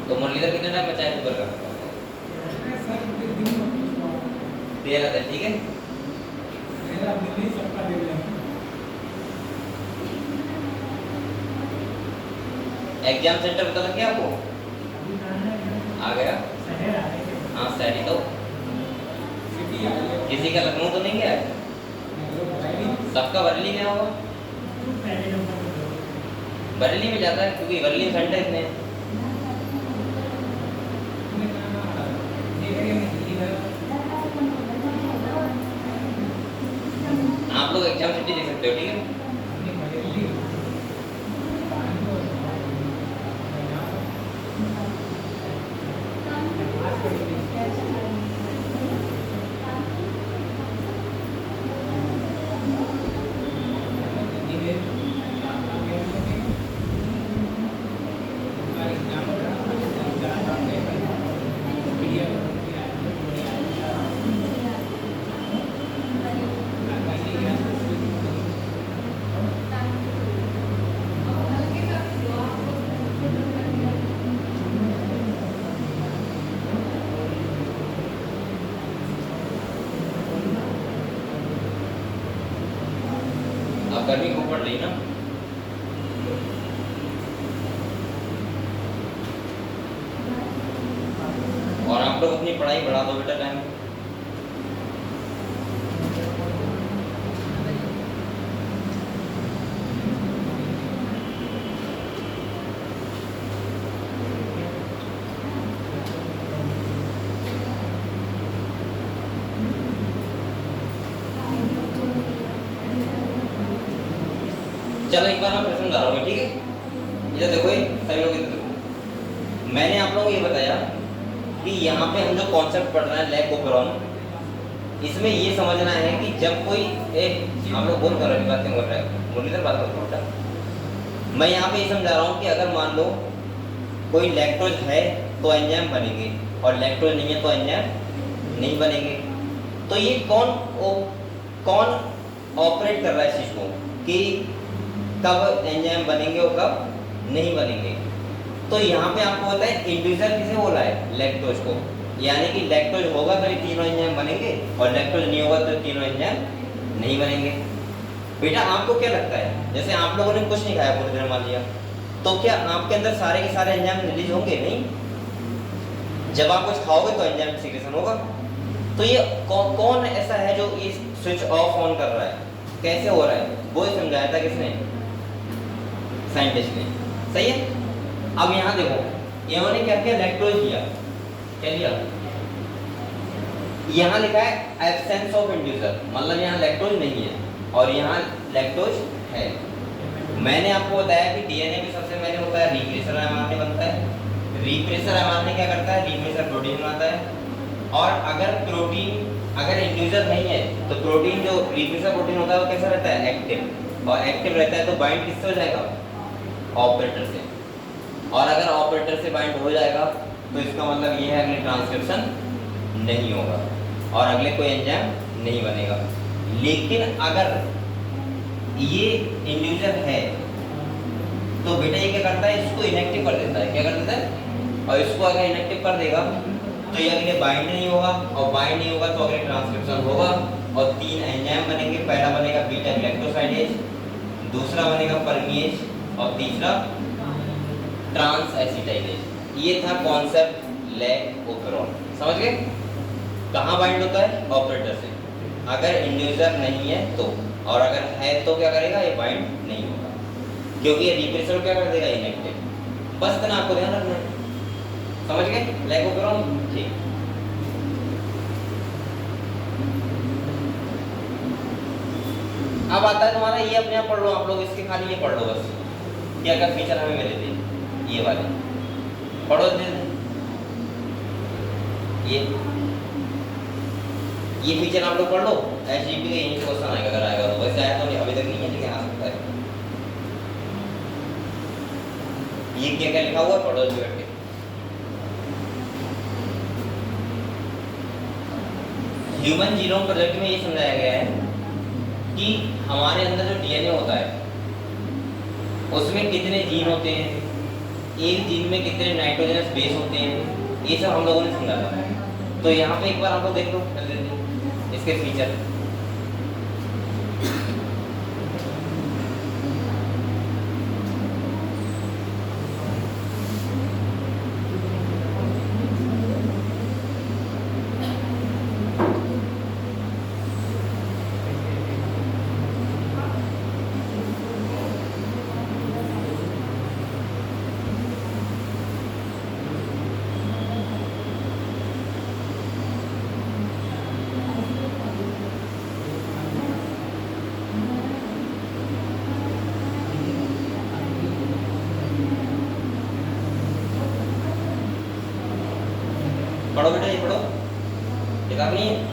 Speaker 1: तो मुरलीधर कितने टाइम बचा है ऊपर का? 13 दिन, ठीक है। एग्जाम सेंटर पता लग गया आपको? आ गया? हाँ सैनी तो किसी का लखनऊ तो नहीं गया? सबका बरेली गया होगा। बरेली में जाता है क्योंकि बरेली सेंटर इतने हैं। आप लोग एग्जाम सिटी देख सकते हो, ठीक है। अब गर्मी खूब पड़ रही ना, और आप लोग अपनी पढ़ाई बढ़ा दो बेटा टाइम। चलो एक बार मैं प्रश्न समझा रहा हूँ, ठीक है? ये देखो, ये सभी लोग इधर देखो। मैंने आप लोगों को ये बताया कि यहाँ पे हम जो कॉन्सेप्ट पढ़ रहे हैं लैक ओपेरॉन, इसमें ये समझना है कि जब कोई एक हम लोग बोल कर रहे हैं, बातें कर रहे हैं, मुरलीधर बात करता हूँ, मैं यहाँ पे ये समझा रहा हूँ कि अगर मान लो कोई लैक्टोज है तो एंजाइम बनेंगे, और लैक्टोज नहीं है तो एंजाइम नहीं बनेंगे। तो ये कौन ऑपरेट कर रहा है इस चीज को कि कब एंजाइम बनेंगे और कब नहीं बनेंगे? तो यहाँ पे आपको पता है इंड्यूसर किसे बोला है? लैक्टोज को। यानी कि लैक्टोज होगा तो ये तीनों एंजाइम बनेंगे, और लैक्टोज नहीं होगा तो तीनों एंजाइम नहीं बनेंगे। बेटा आपको क्या लगता है, जैसे आप लोगों ने कुछ नहीं खाया पूरी दिन मान लिया, तो क्या आपके अंदर सारे के सारे एंजाइम रिलीज होंगे? नहीं। जब आप कुछ खाओगे तो एंजाइम सीक्रेशन होगा। तो ये कौन ऐसा है जो ये स्विच ऑफ ऑन कर रहा है, कैसे हो रहा है, वो समझाया था किसने? साइंटिस्ट ने। सही है। अब यहाँ देखो, इन्होंने क्या किया, लैक्टोज लिया, क्या लिया? यहाँ लिखा है एब्सेंस ऑफ इंड्यूसर, मतलब यहाँ लैक्टोज नहीं है और यहाँ लैक्टोज है। मैंने आपको बताया कि डीएनए में सबसे पहले होता है रिप्रेसर एमआरएनए बनता है। रिप्रेसर एमआरएनए क्या करता है? रिप्रेसर प्रोटीन बनाता है। और अगर इंड्यूसर नहीं है तो प्रोटीन जो रिप्रेसर प्रोटीन होता है वो कैसा रहता है? एक्टिव। और एक्टिव रहता है तो बाइंड किससे हो जाएगा? ऑपरेटर से। और अगर ऑपरेटर से बाइंड हो जाएगा तो इसका मतलब ये है अगले ट्रांसक्रिप्शन नहीं होगा और अगले कोई एंजाइम नहीं बनेगा। लेकिन अगर ये इंड्यूसर है तो बेटा ये क्या करता है? इसको इनएक्टिव कर देता है। क्या कर देता है? और इसको अगर इनएक्टिव कर देगा तो ये अगले बाइंड नहीं होगा, और बाइंड नहीं होगा तो अगले ट्रांसक्रिप्शन होगा, और तीन एंजाइम बनेंगे। पहला बनेगा बीटा ग्लाइकोसाइडेज, दूसरा बनेगा परमीएज, और तीसरा ट्रांस एसिटाइलेज। ये था कॉन्सेप्ट लैक ओपेरॉन। समझ गए? कहाँ बाइंड होता है? ऑपरेटर से। अगर इंड्यूसर नहीं है तो, और अगर है तो क्या करेगा? ये बाइंड नहीं होगा, क्योंकि ये रिप्रेसर क्या कर देगा? इनएक्टिव। बस इतना आपको ध्यान रखना है। समझ गए? Lac operon. ठीक। अब आता है तुम्हारा ये, अपने आप पढ़ लो आप लोग, इसके खाली ये पढ़ लो बस, क्या क्या फीचर हमें मिले थे ये वाले पढ़ो। ये फीचर आप लोग पढ़ लो। एसजीपी का यही क्वेश्चन आएगा, अगर आएगा तो। वैसे आया तो नहीं, अभी तक नहीं है, लेकिन आ सकता है। ये क्या क्या लिखा हुआ है पढ़ो बैठ के। ह्यूमन जीनोम प्रोजेक्ट में ये समझाया गया है कि हमारे अंदर जो डीएनए होता है उसमें कितने जीन होते हैं, एक जीन में कितने नाइट्रोजनस बेस होते हैं, ये सब हम लोगों ने समझा। तो यहाँ पे एक बार आपको देख लो इसके फीचर। पढ़ो बेटा, ये पढ़ो, किताब नहीं है?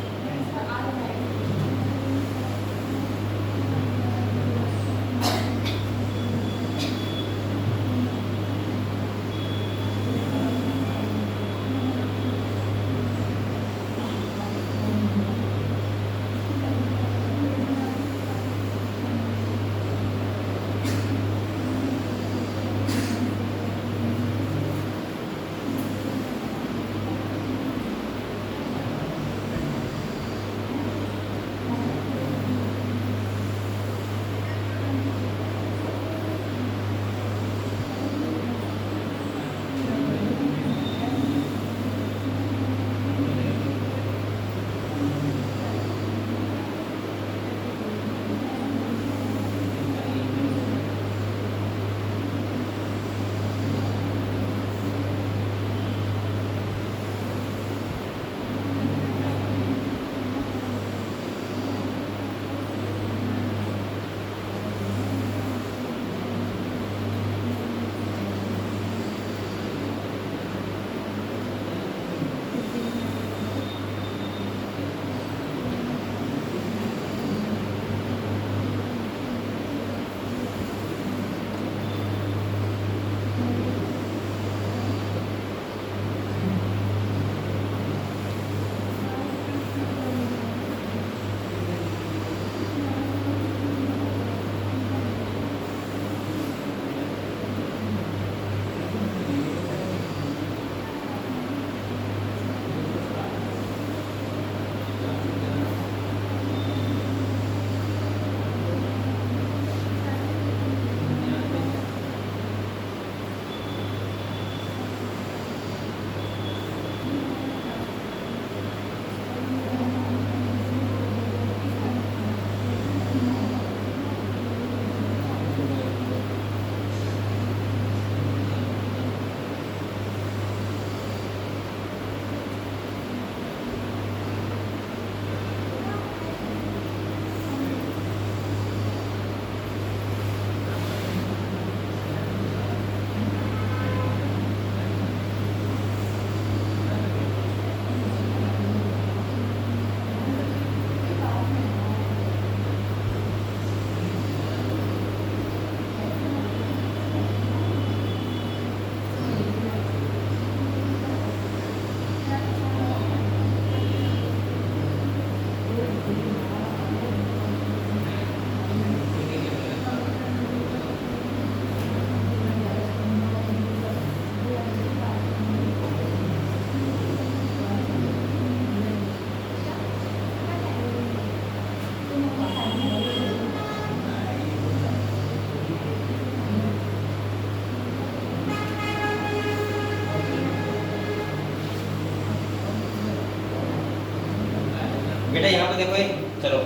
Speaker 1: बेटा यहाँ पे देखो, एक चलो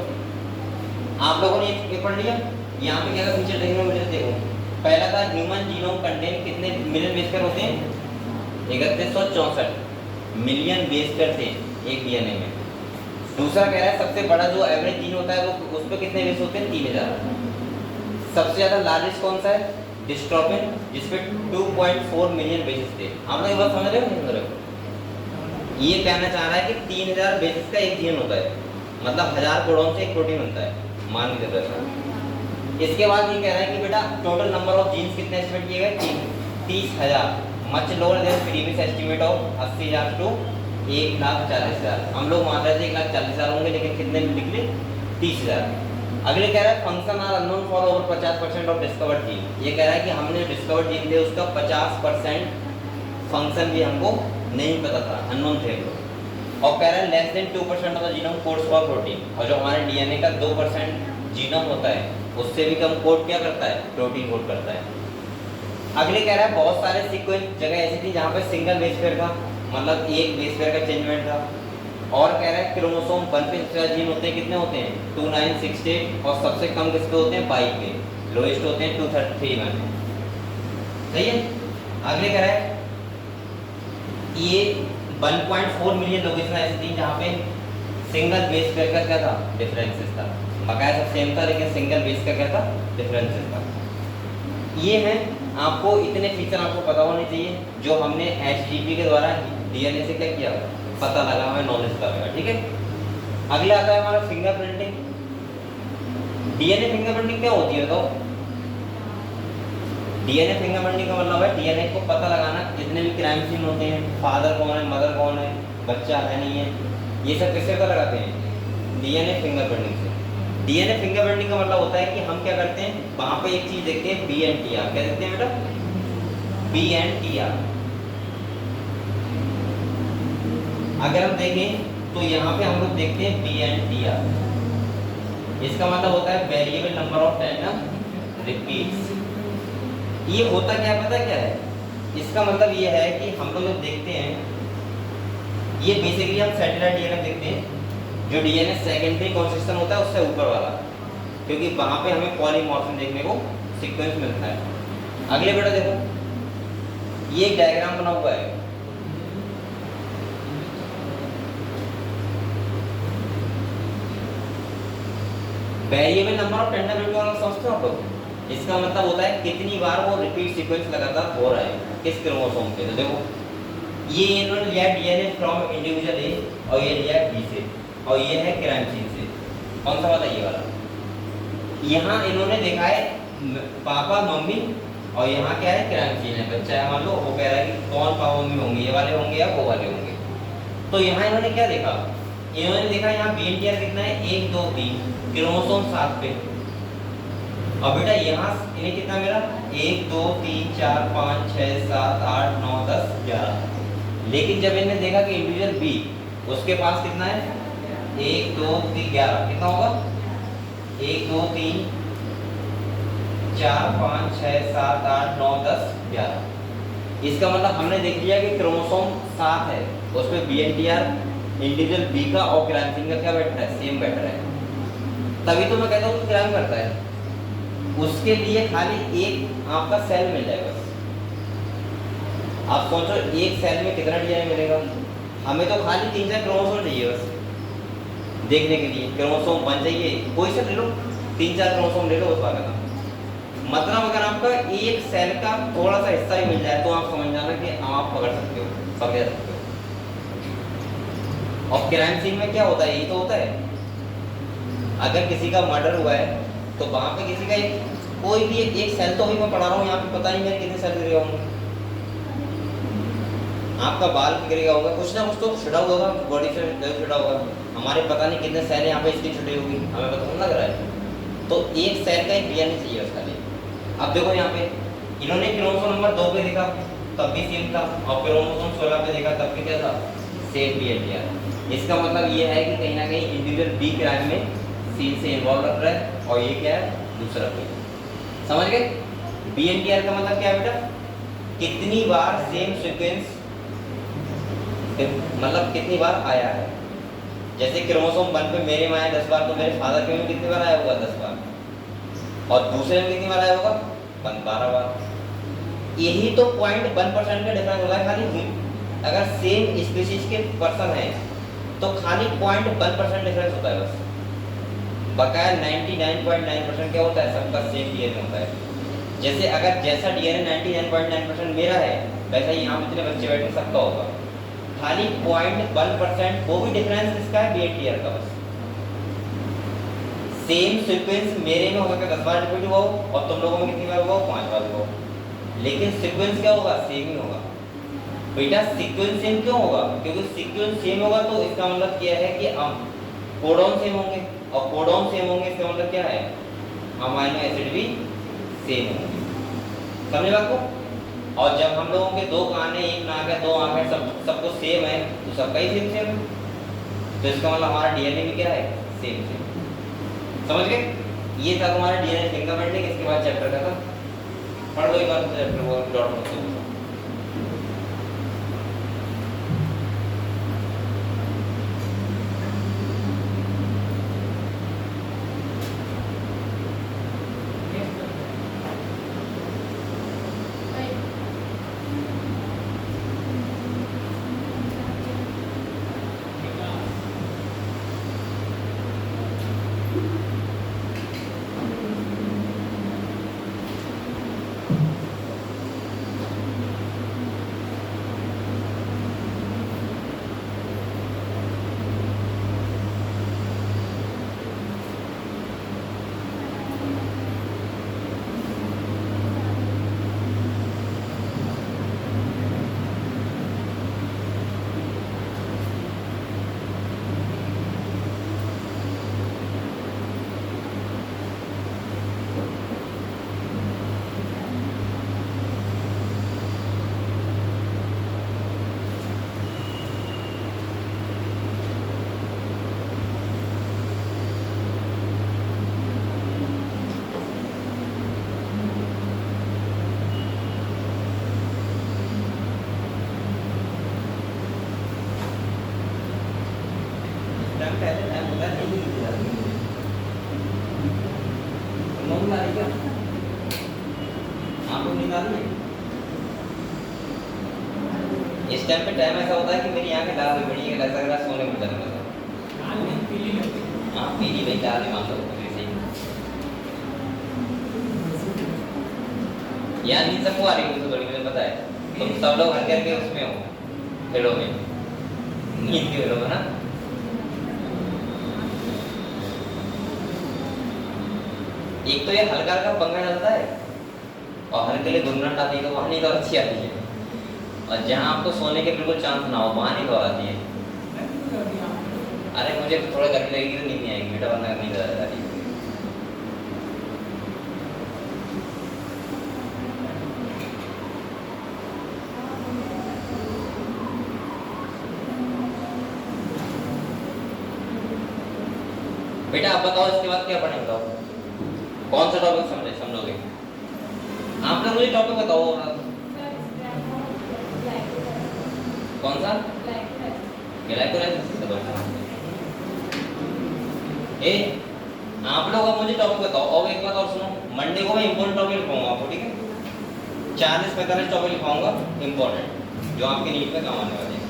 Speaker 1: आप लोगों ने ये पढ़ लिया। यहाँ पे क्या था, फीचर देखने में मुझे देखो, पहला था ह्यूमन जीनोम कंटेंट कितने मिलियन बेस पेयर होते हैं, 3164 मिलियन बेस पेयर थे एक डीएनए में। दूसरा कह रहा है सबसे बड़ा जो एवरेज जीन होता है वो उस पर कितने बेस होते हैं, 3000। सबसे ज्यादा लार्जेस्ट कौन सा है, डिस्ट्रोफिन, जिसपे 2.4 मिलियन बेसिस थे। आप लोग ये बात समझ रहे हो नहीं समझ रहे हो? ये कहना चाह रहा है कि 3000 बेसिस का एक जीन होता है, मतलब 1000 कोडोन से एक प्रोटीन बनता है, मान के चलते। इसके बाद ये कह रहा है कि बेटा टोटल नंबर ऑफ जीन्स कितने एस्टिमेट किए गए, 30,000, much lower than previous estimate of 80,000 to 1,40,000। हम लोग मान रहे थे 1,40,000 होंगे, लेकिन कितने निकले, 30,000। अगले कह रहा है function are unknown for over 50% of discovered gene. ये कह रहा है कि हमने डिस्कवर्ड जीन थे उसका 50% फंक्शन भी हमको नहीं पता था, अननोन थे वो। और कह रहा है less than 2% of the genome codes for protein, और जो हमारे डीएनए का 2% जीनोम होता है उससे भी कम कोड क्या करता है, प्रोटीन कोड करता है। अगले कह रहा है बहुत सारे सीक्वेंस जगह ऐसी थी जहाँ पे सिंगल बेस पेयर का, मतलब एक बेस पेयर का चेंजमेंट था। और कह रहा है क्रोमोसोम 1 पे सबसे जीन होते हैं, कितने होते हैं, 2968, और सबसे कम किसके होते हैं, 5 पे, लोएस्ट होते हैं 233 में। सही है। अगले कह रहा है ये 1.4 मिलियन लोकेशन ऐसी थी जहाँ पे सिंगल बेस पेयर का क्या था, डिफरेंसेस था। बकाया सब सेम था लेकिन सिंगल बेस का क्या था, डिफरेंसेस था। ये है आपको इतने फीचर आपको पता होने चाहिए जो हमने HGP के द्वारा DNA से क्या किया, पता लगा, हमें नॉलेज लगेगा, ठीक है। अगला आता है हमारा फिंगरप्रिंटिंग। DNA फिंगरप्रिंटिंग क्या होती है बताओ? DNA फिंगरप्रिंटिंग का मतलब है DNA को पता लगाना, जितने भी क्राइम सीन होते हैं, फादर कौन है, मदर कौन है, बच्चा है नहीं है, ये सब किससे पता लगाते हैं? DNA फिंगरप्रिंटिंग से। DNA फिंगरप्रिंटिंग का मतलब होता है कि हम क्या करते हैं, वहां पे एक चीज देखते हैं BNTR, क्या देखते हैं बेटा? BNTR। अगर हम देखें तो यहाँ पे हम लोग देखते हैं BNTR, इसका मतलब होता है variable number of tandem repeats. ये होता क्या है पता क्या है? इसका मतलब ये है कि हम लोग देखते हैं, ये बेसिकली हम सैटेलाइट DNA देखते हैं, जो DNA सेकेंडरी कंसिस्टेंट होता है उससे ऊपर वाला, क्योंकि वहां पे हमें पॉलीमॉर्फिज्म देखने को सीक्वेंस मिलता है। अगले बेटा देखो, ये एक डायग्राम बना हुआ है, variable number of tandem repeat समझते हो आप लोग? इसका मतलब होता है कितनी बार वो रिपीट सीक्वेंस लगातार हो रहा है किस क्रोमोसोम पे। तो देखो ये इन्होंने लिया DNA फ्रॉम इंडिविजुअल ए और ये लिया B से, और ये है क्राइम सीन से। कौन सा वाला? ये वाला। यहाँ इन्होंने देखा है पापा मम्मी, और यहाँ क्या है? क्राइम सीन है, बच्चा है मान लो, वो कह रहा है कि कौन पापा मम्मी होंगे, ये वाले होंगे या वो वाले होंगे। तो यहाँ इन्होंने क्या देखा? इन्होंने देखा यहाँ BNTR कितना है? 1 2 3 क्रोमोसोम 7 पे, और बेटा यहाँ इन्हें कितना मिला? 1 2 3 4 5 6 7 8 9 10 11। लेकिन जब इन्हें देखा कि इंडिविजुअल B उसके पास कितना है? 1 2 3 11, कितना होगा? 1 2 3 4 5 6 7 8 9 10 11। इसका मतलब हमने देख लिया कि क्रोमोसोम 7 है, उसमें BNTR इंडिविजुअल B का और क्राइम सीन का क्या बैठ रहा है? सेम बैठ रहा है। तभी तो मैं कहता हूँ क्राइम करता है। उसके लिए खाली एक आपका सेल मिल जाएगा बस। आप सोचो एक सेल में कितना DNA मिलेगा? हमें तो खाली 3-4 क्रोमोसोम चाहिए बस देखने के लिए। क्रोमोसोम 1 चाहिए, कोई सा ले लो, 3-4 क्रोमोसोम ले लो, उस बात का मतलब अगर आपका एक सेल का थोड़ा सा हिस्सा ही मिल जाए तो आप समझ जाना कि आप पकड़ सकते हो, पकड़ सकते हो। और क्राइम सीन में क्या होता है? यही तो होता है, अगर किसी का मर्डर हुआ है तो वहां पे किसी का कोई भी एक सेल तो अभी मैं पढ़ा रहा हूँ यहाँ पे, पता नहीं मेरे कितने सेल गिरे होंगे, आपका बाल गिरेगा होगा, कुछ ना कुछ तो छुटा होगा, बॉडी से छुटा होगा, हमारे पता नहीं कितने सेल यहाँ पे इसकी छुटी होगी, हमें पता नहीं लग रहा है। तो एक सेल का एक DNA चाहिए उसका लिए। अब देखो यहाँ पे इन्होंने क्रोमोसोम नंबर 2 पे देखा तब भी सेम था, और क्रोमोसोम 16 पे देखा तब भी क्या था? Same BNTR। इसका मतलब ये है कि कहीं ना कहीं इंडिविजुअल B क्राइम में सीन से इन्वॉल्व रख रहा है, और ये क्या है? दूसरा कोई। समझ गए? BNTR का मतलब क्या है बेटा? कितनी बार सेम सीक्वेंस, मतलब कितनी बार आया है। जैसे क्रोमोसोम 1 पे मेरे में आया 10 बार, तो मेरे फादर के में कितनी बार आया होगा? 10 बार। और दूसरे में कितनी बार आया होगा? 12 बार। यही तो 0.1% का डिफरेंस होगा खाली। अगर सेम स्पीशीज के पर्सन है तो खाली 0.1% डिफरेंस होता है बस। बकाया 99.9% क्या होता है? सबका सेम DNA होता है। जैसे अगर जैसा DNA 99.9% मेरा है, वैसा ही यहाँ जितने बच्चे बैठे सबका होगा। खाली 0.1% वो भी डिफरेंस इसका है BNTR का बस। सेम सीक्वेंस मेरे में होगा 10 बार रिपीट हुआ हो, और तुम लोगों में कितनी बार हुआ? 5 बार हुआ, लेकिन सीक्वेंस क्या होगा? सेम ही होगा। बेटा सीक्वेंस सेम क्यों होगा? क्योंकि सीक्वेंस सेम होगा तो इसका मतलब क्या है कि कोडॉन सेम होंगे, और कोडॉन सेम होंगे इसका मतलब क्या है? अमीनो एसिड भी सेम होंगे। समझे बात को? और जब हम लोगों के 2 कान है, 1 नाक है, 2 आंखें हैं, सबको सेम है, तो सबका ही सेम है, तो इसका मतलब हमारा DNA भी क्या है? सेम। समझ गए? ये था तुम्हारा DNA फिंगरप्रिंटिंग। इसके बाद चैप्टर खत्म। पढ़ लो एक बार चैप्टर वो डॉट में। टाइम पहले टाइम होता है नहीं नॉर्मल आ रही क्या आपको नींद आ रही है इस टाइम पे टाइम ऐसा होता है कि मेरी आंखें लाल हो बड़ी है ऐसा लग रहा है सोने को जाने लगा लाल नहीं पीली लगती है हां पीली भाई लाल नहीं मान लो ऐसे ही यार नींद सबको आ रही है मुझे थोड़ी मुझे पता है तुम सब लोग हर करके उसमें हो खेलों में नींद के खेलों में ना एक तो ये हल्का हल्का पंखा चलता है और हल्के लिए गुनगुनाहट आती है तो वहाँ नींद और अच्छी आती है और जहाँ आपको सोने के बिल्कुल चांस ना हो वहाँ नींद और आती है अरे मुझे थोड़ा गर्मी लगेगी तो नींद नहीं आएगी बेटा वरना नींद आ जाती है बेटा आप बताओ इसके बाद क्या पढ़ें बताओ कौन सा टॉपिक समझोगे आप लोग मुझे टॉपिक बताओ कौन सा ग्लाइकोलाइसिस ए आप लोग अब मुझे टॉपिक बताओ और एक बात और सुनो मंडे को मैं इंपॉर्टेंट टॉपिक लिखवाऊंगा आपको ठीक है 40-45 टॉपिक लिखवाऊंगा इंपॉर्टेंट जो आपके नीट में काम आने वाले हैं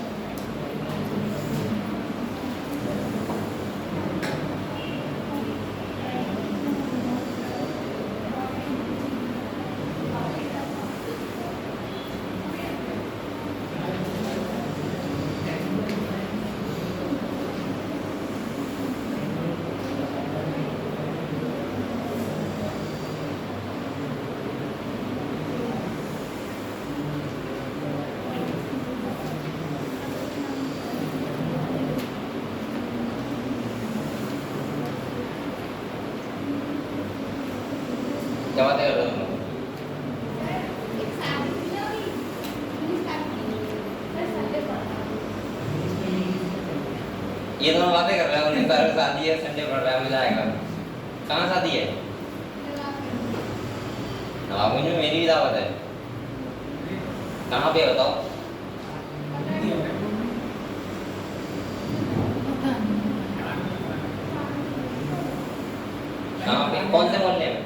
Speaker 1: क्या बातें कर रहे हो ये दोनों बातें कर रहे हो उन्हें सारे शादी है संडे पढ़ रहा है मजा आएगा कहाँ शादी है नवाबगंज में मेरी भी दावत है कहाँ पे बताओ कहाँ पे कौन से मोहल्ले में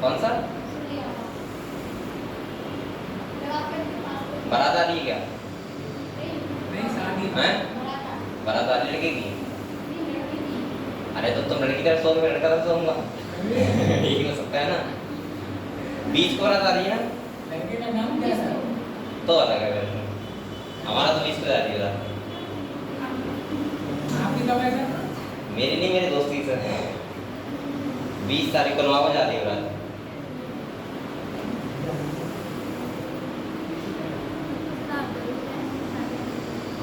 Speaker 1: कौन सा बारात आ रही है क्या हैं बारात आ रही लगेगी अरे तो तुम लड़की तरफ सोओगे मैं लड़का तरफ सोऊंगा यही हो सकता है ना बीच को बारात आ रही है ना लड़के का नाम क्या है तो अलग है हमारा तो बीच को जा रही है आपकी कब है मेरी नहीं मेरे दोस्त की सर 20 तारीख को नवाबगंज जा रही है रात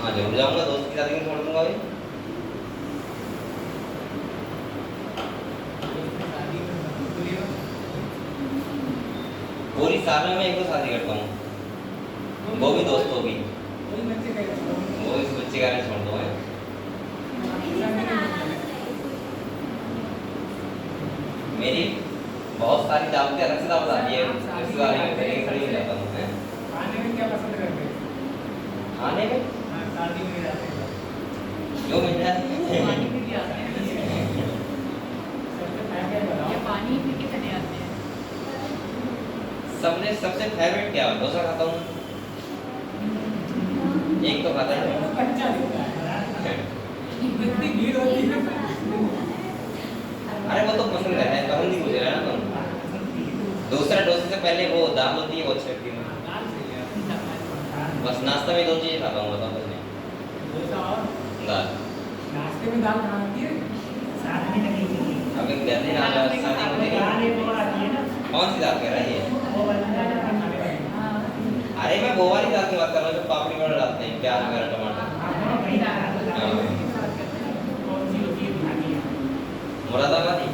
Speaker 1: हाँ जरूर जाऊंगा दोस्त की शादी में छोड़ दूंगा भाई पूरी साल में मैं एक को शादी करता हूँ वो भी दोस्तों की वो इस बच्चे का छोड़ दो है मेरी बहुत सारी दावतें अलग से दावत आ रही है रिश्तेदारी में पहले खड़ी हो जाता हूँ खाने में क्या पसंद करते हैं खाने में शादी में जाते हैं जो मिल जाए पानी पी के आते हैं ये पानी पी के चले आते हैं सबने सबसे फेवरेट क्या डोसा खाता हूँ एक तो खाता है कच्चा देता है इतनी भीड़ होती है अरे वो तो पसंद है पसंद ही पूछ रहा है ना तुम दूसरा डोसे से पहले वो दाल होती है वो अच्छी लगती है बस नाश्ता में 2 चीजें खाता हूँ बताओ कुछ दाल नाश्ते में दाल बनाती है साथ में लगेगी अब एक जल्दी ना शादी में कौन सी दाल कह रहा है ये अरे मैं वो वाली दाल की बात कर रहा हूँ जो पापड़ी वगैरह डालते हैं प्याज वगैरह टमाटर मुरादाबादी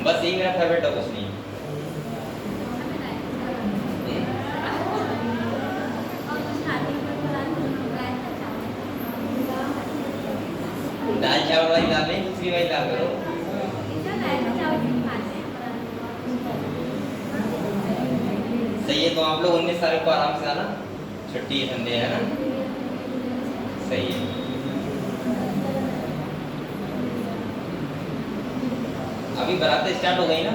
Speaker 1: बस यही मेरा फेवरेट है कुछ नहीं दाल चावल वाली दाल नहीं दूसरी वाली दाल करो सही है। तो आप लोग 19 तारीख को आराम से आना, छुट्टी है, संडे है ना, सही है। अभी बारातें स्टार्ट हो गई ना,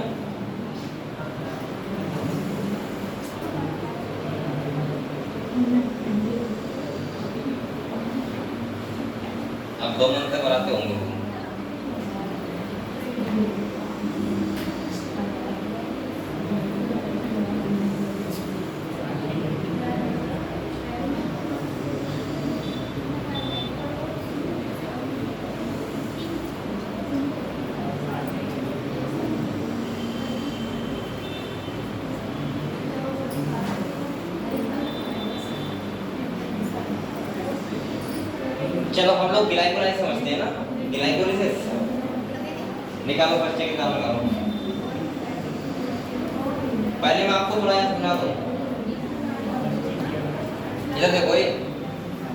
Speaker 1: अब 2 मंथ तक बारातें होंगी। चलो हम लोग ग्लाइकोलाइसिस समझते हैं ना, ग्लाइकोलाइसिस निकालो, बच्चे के नाम लगाओ। पहले मैं आपको थोड़ा समझा दूं, इधर देखो, ये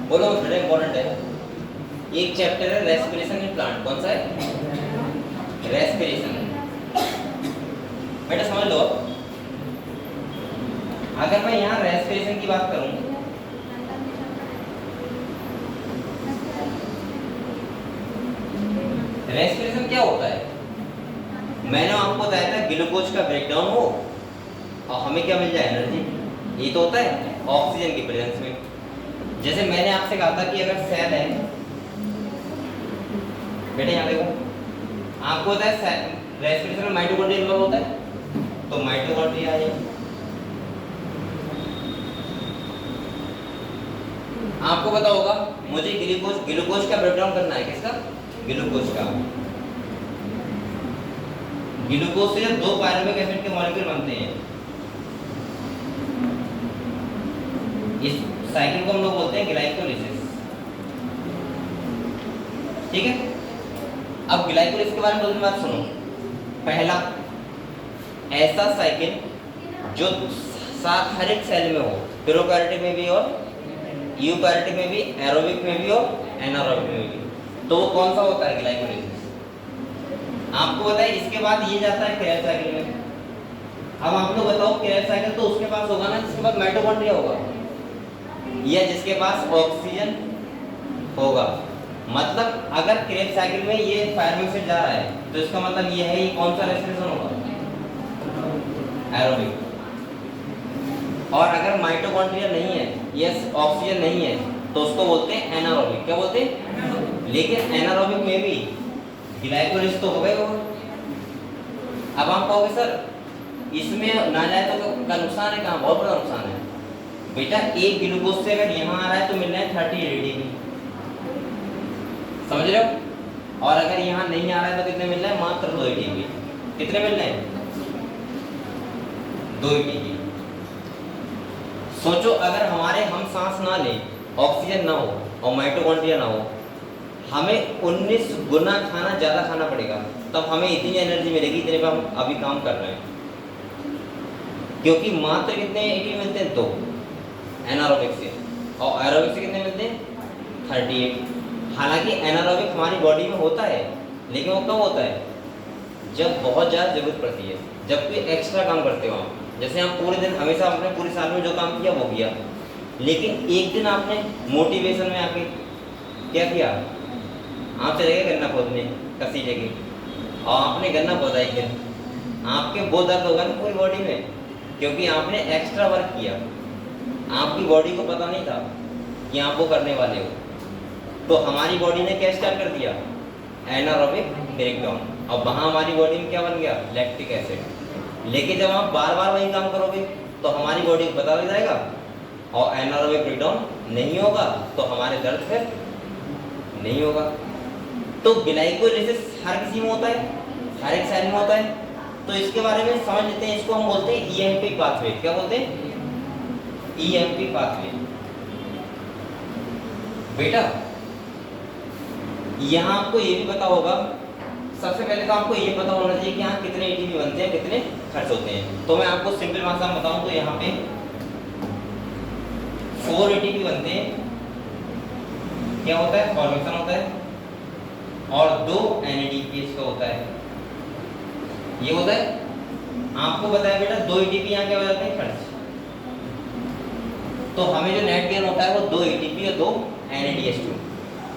Speaker 1: बोलो थोड़ा इंपॉर्टेंट है। एक चैप्टर है रेस्पिरेशन इन प्लांट, कौन सा है? रेस्पिरेशन। बेटा समझ लो, अगर मैं यहाँ रेस्पिरेशन की बात करूं, रेस्पिरेशन क्या होता है? मैंने आपको बताया था ग्लूकोज का ब्रेकडाउन हो और हमें क्या मिल जाए? एनर्जी। ये तो होता है ऑक्सीजन की प्रेजेंस में। जैसे मैंने आपसे कहा था कि अगर सेल है, बेटे यहाँ देखो, आपको होता है रेस्पिरेशन में माइटोकॉन्ड्रिया इन्वॉल्व होता है, तो माइटोकॉन्ड्रिया है। आपको पता होगा मुझे ग्लूकोज का ब्रेकडाउन करना है, किसका? ग्लूकोज का। ग्लूकोज से 2 पायरुविक एसिड के मॉलिक्यूल बनते हैं। इस साइकिल को हम लोग बोलते हैं ग्लाइकोलाइसिस, ठीक है। अब ग्लाइकोलाइसिस के बारे में 2 बात सुनो। पहला, ऐसा साइकिल जो हर एक सेल में हो, प्रोकैरियोटिक में भी और यूकैरियोटिक में भी, एरोबिक में भी और एनारोबिक में भी, तो वो कौन सा होता है? ग्लाइकोलाइसिस। आपको बताइए, इसके बाद ये जाता है क्रेब्स साइकिल में। अब आप लोग बताओ, क्रेब्स साइकिल तो उसके पास होगा ना जिसके पास माइटोकॉन्ड्रिया होगा, या जिसके पास ऑक्सीजन होगा। मतलब अगर क्रेब्स साइकिल में ये पायरुविक एसिड जा रहा है, तो इसका मतलब ये है, ये कौन सा रेस्पिरेशन होगा? एरोबिक। और अगर माइटोकॉन्ड्रिया नहीं है, ये ऑक्सीजन नहीं है, तो उसको बोलते हैं एनारोबिक। क्या बोलते हैं? लेकिन एनारोबिक में भी ग्लाइकोलाइसिस तो हो गए हो। अब आप कहोगे सर इसमें ना जाए तो का नुकसान है? कहाँ? बहुत बड़ा नुकसान है बेटा। एक ग्लूकोज से अगर यहाँ आ रहा है तो मिल रहे हैं 30 एटीपी, समझ रहे हो? और अगर यहाँ नहीं आ रहा है तो कितने मिल रहे हैं? मात्र 2 एटीपी। कितने मिल रहे हैं? 2 एटीपी। सोचो अगर हम सांस ना लें, ऑक्सीजन ना हो और माइटोकॉन्ड्रिया ना हो, हमें 19 गुना खाना ज्यादा खाना पड़ेगा, तब हमें इतनी एनर्जी मिलेगी जितने पे हम अभी काम कर रहे हैं। क्योंकि मात्र कितने एटीपी मिलते हैं? 2 एनारोबिक से, और एरोबिक से कितने मिलते हैं? 38। हालांकि एनारोबिक हमारी बॉडी में होता है, लेकिन वो कब होता है? जब बहुत ज़्यादा जरूरत पड़ती है, जब कोई एक्स्ट्रा काम करते हो आप। जैसे हम पूरे दिन हमेशा आपने पूरे साल में जो काम किया वो किया, लेकिन एक दिन आपने मोटिवेशन में आके क्या किया? आप चले गए गन्ना खोदने कसी जगह, और आपने गन्ना खोदा एक दिन, आपके वो दर्द होगा ना पूरी बॉडी में, क्योंकि आपने एक्स्ट्रा वर्क किया। आपकी बॉडी को पता नहीं था कि आप वो करने वाले हो, तो हमारी बॉडी ने क्या स्टार्ट कर दिया? Anaerobic breakdown. और वहाँ हमारी बॉडी में क्या बन गया? Lactic acid. लेकिन जब आप बार बार वही काम करोगे तो हमारी बॉडी को पता लग जाएगा, और एनारोबिक ब्रेकडाउन नहीं होगा तो हमारे दर्द फिर नहीं होगा। तो ग्लाइकोलाइसिस हर किसी में होता है, हर एक सेल में होता है। तो इसके बारे में समझ लेते हैं। इसको हम बोलते हैं ईएमपी पाथवे। क्या बोलते हैं? EMP pathway. बेटा यहाँ आपको ये भी पता होगा, सबसे पहले तो आपको ये पता होना चाहिए कि यहाँ कितने एटीपी बनते हैं, कितने खर्च होते हैं। तो मैं आपको सिंपल भाषा में बताऊं तो यहाँ पे 4 एटीपी बनते हैं। क्या होता है? फॉर्मेशन होता है, और 2 एनएडीपीएच का होता है। ये होता है, आपको बताया बेटा 2 एटीपी यहाँ क्या हो जाते हैं? खर्च। तो हमें जो नेट गेन होता है वो 2 ATP और 2 NADH2।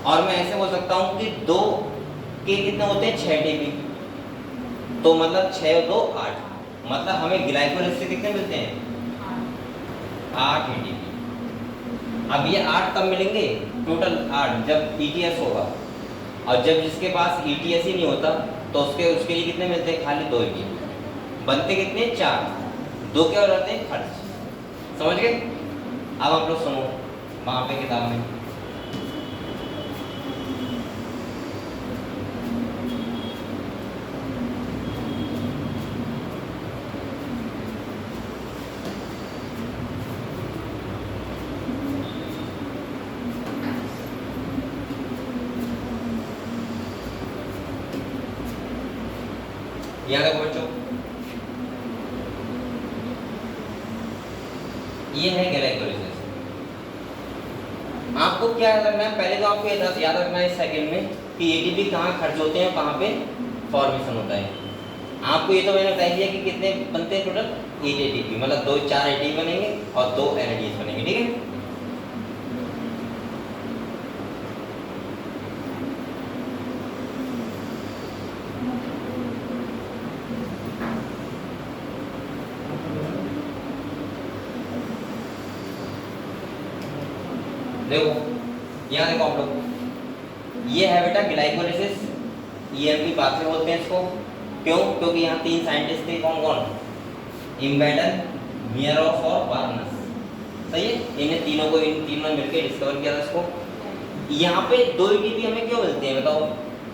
Speaker 1: और मैं ऐसे बोल सकता हूँ कि 2 के कितने होते हैं 6 ATP, तो मतलब 6 और 2 8, मतलब हमें ग्लाइकोलाइसिस से कितने मिलते हैं 8 ATP। अब ये 8 कब मिलेंगे, टोटल 8 जब ETS होगा, और जब जिसके पास ETS ही नहीं होता तो उसके लिए कितने मिलते हैं, खाली 2 ATP, बनते कितने 4, 2 क्या हो जाते हैं खर्च। समझ गए। अब आप लोग सुनो वहां पे किताब में यहाँ देखो बच्चों, ये है ग्लाइकोलाइसिस। आपको क्या याद रखना है, पहले तो आपको याद रखना है इस सेकंड में कि एटीपी कहाँ खर्च होते हैं, कहाँ पे फॉर्मेशन होता है। आपको ये तो मैंने बता दिया कि कितने बनते हैं टोटल 8 एटीपी, मतलब 4 एटीपी बनेंगे और 2 एनएडीएच बनेंगे, ठीक है। देखो यहाँ देखो आप लोग, ये है बेटा ग्लाइकोलाइसिस, ईएमपी पाथवे बोलते हैं इसको। क्यों? क्योंकि यहाँ 3 साइंटिस्ट थे, कौन कौन, इम्बेडन, मियरोफ और बार्नस, सही है। इन तीनों ने मिलकर डिस्कवर किया था इसको। यहाँ पे 2 एटीपी हमें क्यों मिलते हैं बताओ,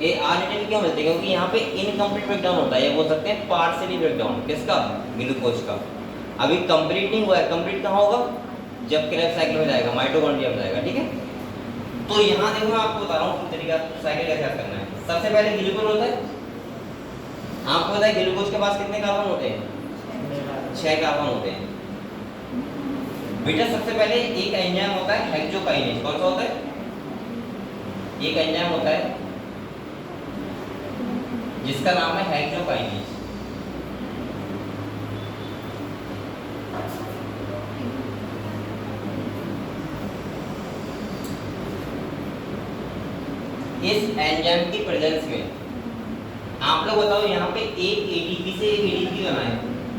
Speaker 1: ये 8 एटीपी क्यों मिलते हैं, क्योंकि यहाँ पे इनकम्प्लीट ब्रेकडाउन होता है, ये बोल सकते हैं पार्शियली ब्रेकडाउन, किसका, ग्लूकोज का। अभी कंप्लीट नहीं हुआ है, कंप्लीट कहाँ होगा, जब क्रेब्स साइकिल में जाएगा, माइटोकॉन्ड्रिया में जाएगा, ठीक है। तो यहाँ देखो मैं आपको बता रहा हूँ तरीका साइकिल कैसे करना है। सबसे पहले ग्लूकोज होता है, आपको पता है ग्लूकोज के पास कितने कार्बन होते हैं, 6 कार्बन होते हैं बेटा। सबसे पहले एक एंजाइम होता है हेक्सोकाइनेज, कौन सा होता है, एक एंजाइम होता है जिसका नाम है हेक्सोकाइनेज। इस एंजाइम की प्रेजेंस में आप लोग बताओ, यहाँ पे एक एटीपी से एक एटीपी बना है,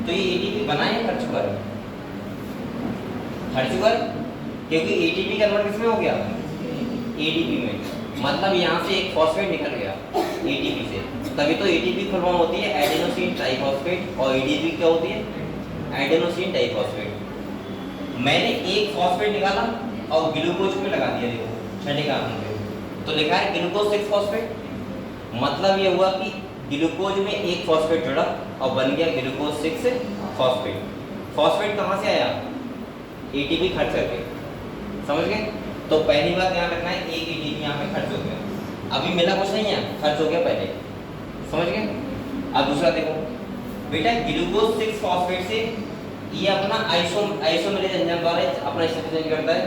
Speaker 1: तो ये एटीपी बना है खर्च चुका है, खर्च चुका है, क्योंकि एटीपी कन्वर्ट किसमें हो गया, एटीपी में। मतलब यहाँ से एक फॉस्फेट निकल गया एटीपी से, तभी तो एटीपी फुल फॉर्म होती है एडेनोसिन ट्राइफॉस्फेट, और एडीपी क्या होती है, एडेनोसिन डाइफॉस्फेट। मैंने एक फॉस्फेट निकाला और ग्लूकोज में लगा दिया, देखो छठे कार्बन पे तो लिखा है ग्लूकोज 6 फॉस्फेट। मतलब ये हुआ कि ग्लूकोज में एक फॉस्फेट जुड़ा और बन गया ग्लूकोज 6 फॉस्फेट। फॉस्फेट कहाँ से आया, एटीपी खर्च करके, समझ गए। तो पहली बात ध्यान रखना है, एक एटीपी यहाँ पे खर्च हो गया, अभी मिला कुछ नहीं है, खर्च हो गया पहले, समझ गए। अब दूसरा देखो बेटा, ग्लूकोज 6 फॉस्फेट से ये अपना आइसोमेरेज एंजाइम द्वारा अपना स्टेट चेंज करता है,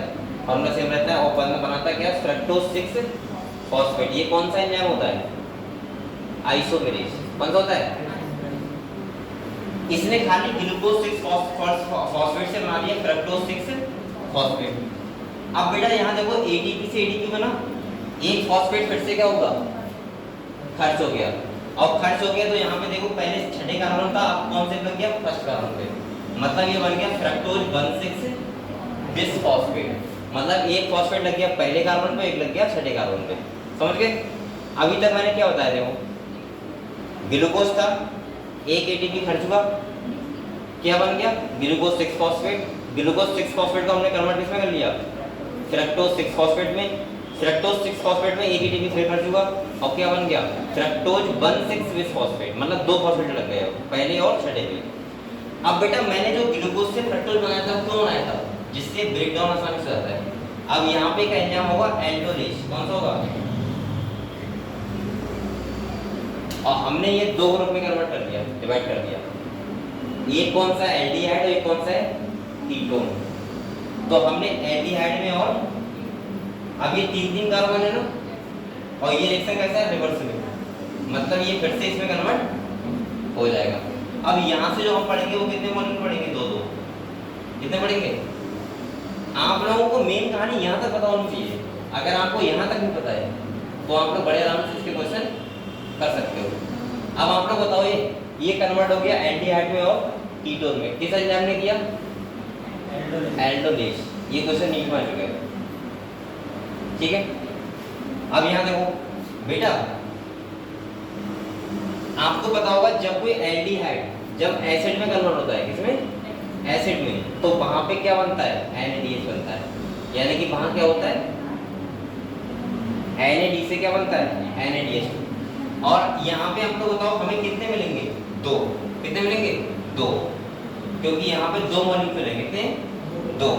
Speaker 1: फॉर्मूला सेम रहता है, और बनाता है क्या, फ्रक्टोज 6 फॉस्फेट। ये कौन सा एंजाइम होता है, आइसोमेरेज, कौन सा होता है। इसने खाली ग्लूकोज 6 फॉस्फेट से बना दिया फ्रक्टोज 6 फॉस्फेट। अब बेटा यहाँ देखो, एटीपी से एटीपी बना, एक फॉस्फेट फिर से क्या होगा, खर्च हो गया, और खर्च हो गया तो यहाँ पे देखो पहले छठे कार्बन था, अब कौन से लग गया, फर्स्ट कार्बन पे, मतलब ये बन गया फ्रक्टोज 1,6 बिसफॉस्फेट। मतलब एक फॉस्फेट लग गया पहले कार्बन पे, एक लग गया छठे कार्बन पे, समझ गए। अभी तक मैंने क्या बताया, देखो ग्लूकोज था, एक एटीपी खर्च हुआ, क्या बन गया, ग्लूकोज 6 फॉस्फेट। ग्लूकोज 6 फॉस्फेट को हमने कन्वर्ट किसमें कर लिया, फ्रक्टोज 6 फॉस्फेट में। फ्रक्टोज 6 फॉस्फेट में एक एटीपी फिर खर्च हुआ, और क्या बन गया, फ्रक्टोज 1,6 बिसफॉस्फेट। मतलब 2 फॉस्फेट लग गए पहले और छठे पे। अब बेटा मैंने जो ग्लूकोज से फ्रक्टोज बनाया था, क्यों बनाया था, जिससे ब्रेकडाउन आसानी से होता है। अब यहाँ पे एक एंजाइम होगा एल्डोलेज, कौन सा होगा, और हमने ये 2 ग्रुप में कन्वर्ट कर दिया, डिवाइड कर दिया। ये कौन सा एल्डिहाइड और ये कौन सा है, कीटोन। तो हमने एल्डिहाइड में, और अब ये 3 कार्बन है ना, और ये रिएक्शन कैसा है, रिवर्स में, मतलब ये फिर से इसमें कन्वर्ट हो जाएगा। अब यहाँ से जो हम पढ़ेंगे वो कितने मॉलिक्यूल पढ़ेंगे, 2-2, कितने पढ़ेंगे। आप लोगों को मेन कहानी यहाँ तक पता होनी चाहिए। अगर आपको यहाँ तक नहीं पता है तो आप लोग बड़े आराम से इसके क्वेश्चन कर सकते हो। अब आप लोग बताओ, ये कन्वर्ट हो गया एल्डिहाइड में और कीटोन में, किस एंजाइम ने किया? एल्डोलेज। ये क्वेश्चन नीट में आ चुका है, ठीक है। अब यहाँ देखो बेटा, आपको पता होगा जब कोई एल्डिहाइड जब एसिड में कन्वर्ट होता है, किसमें? एसिड में, तो वहां पे क्या बनता है? NADH बनता है। यानी कि वहां क्या होता है? NAD से क्या बनता है? NADH। और यहाँ पे हम लोग बताओ हमें कितने मिलेंगे? 2। कितने मिलेंगे? 2, क्योंकि यहाँ पे 2 मॉलिक्यूल हैं। कितने? 2।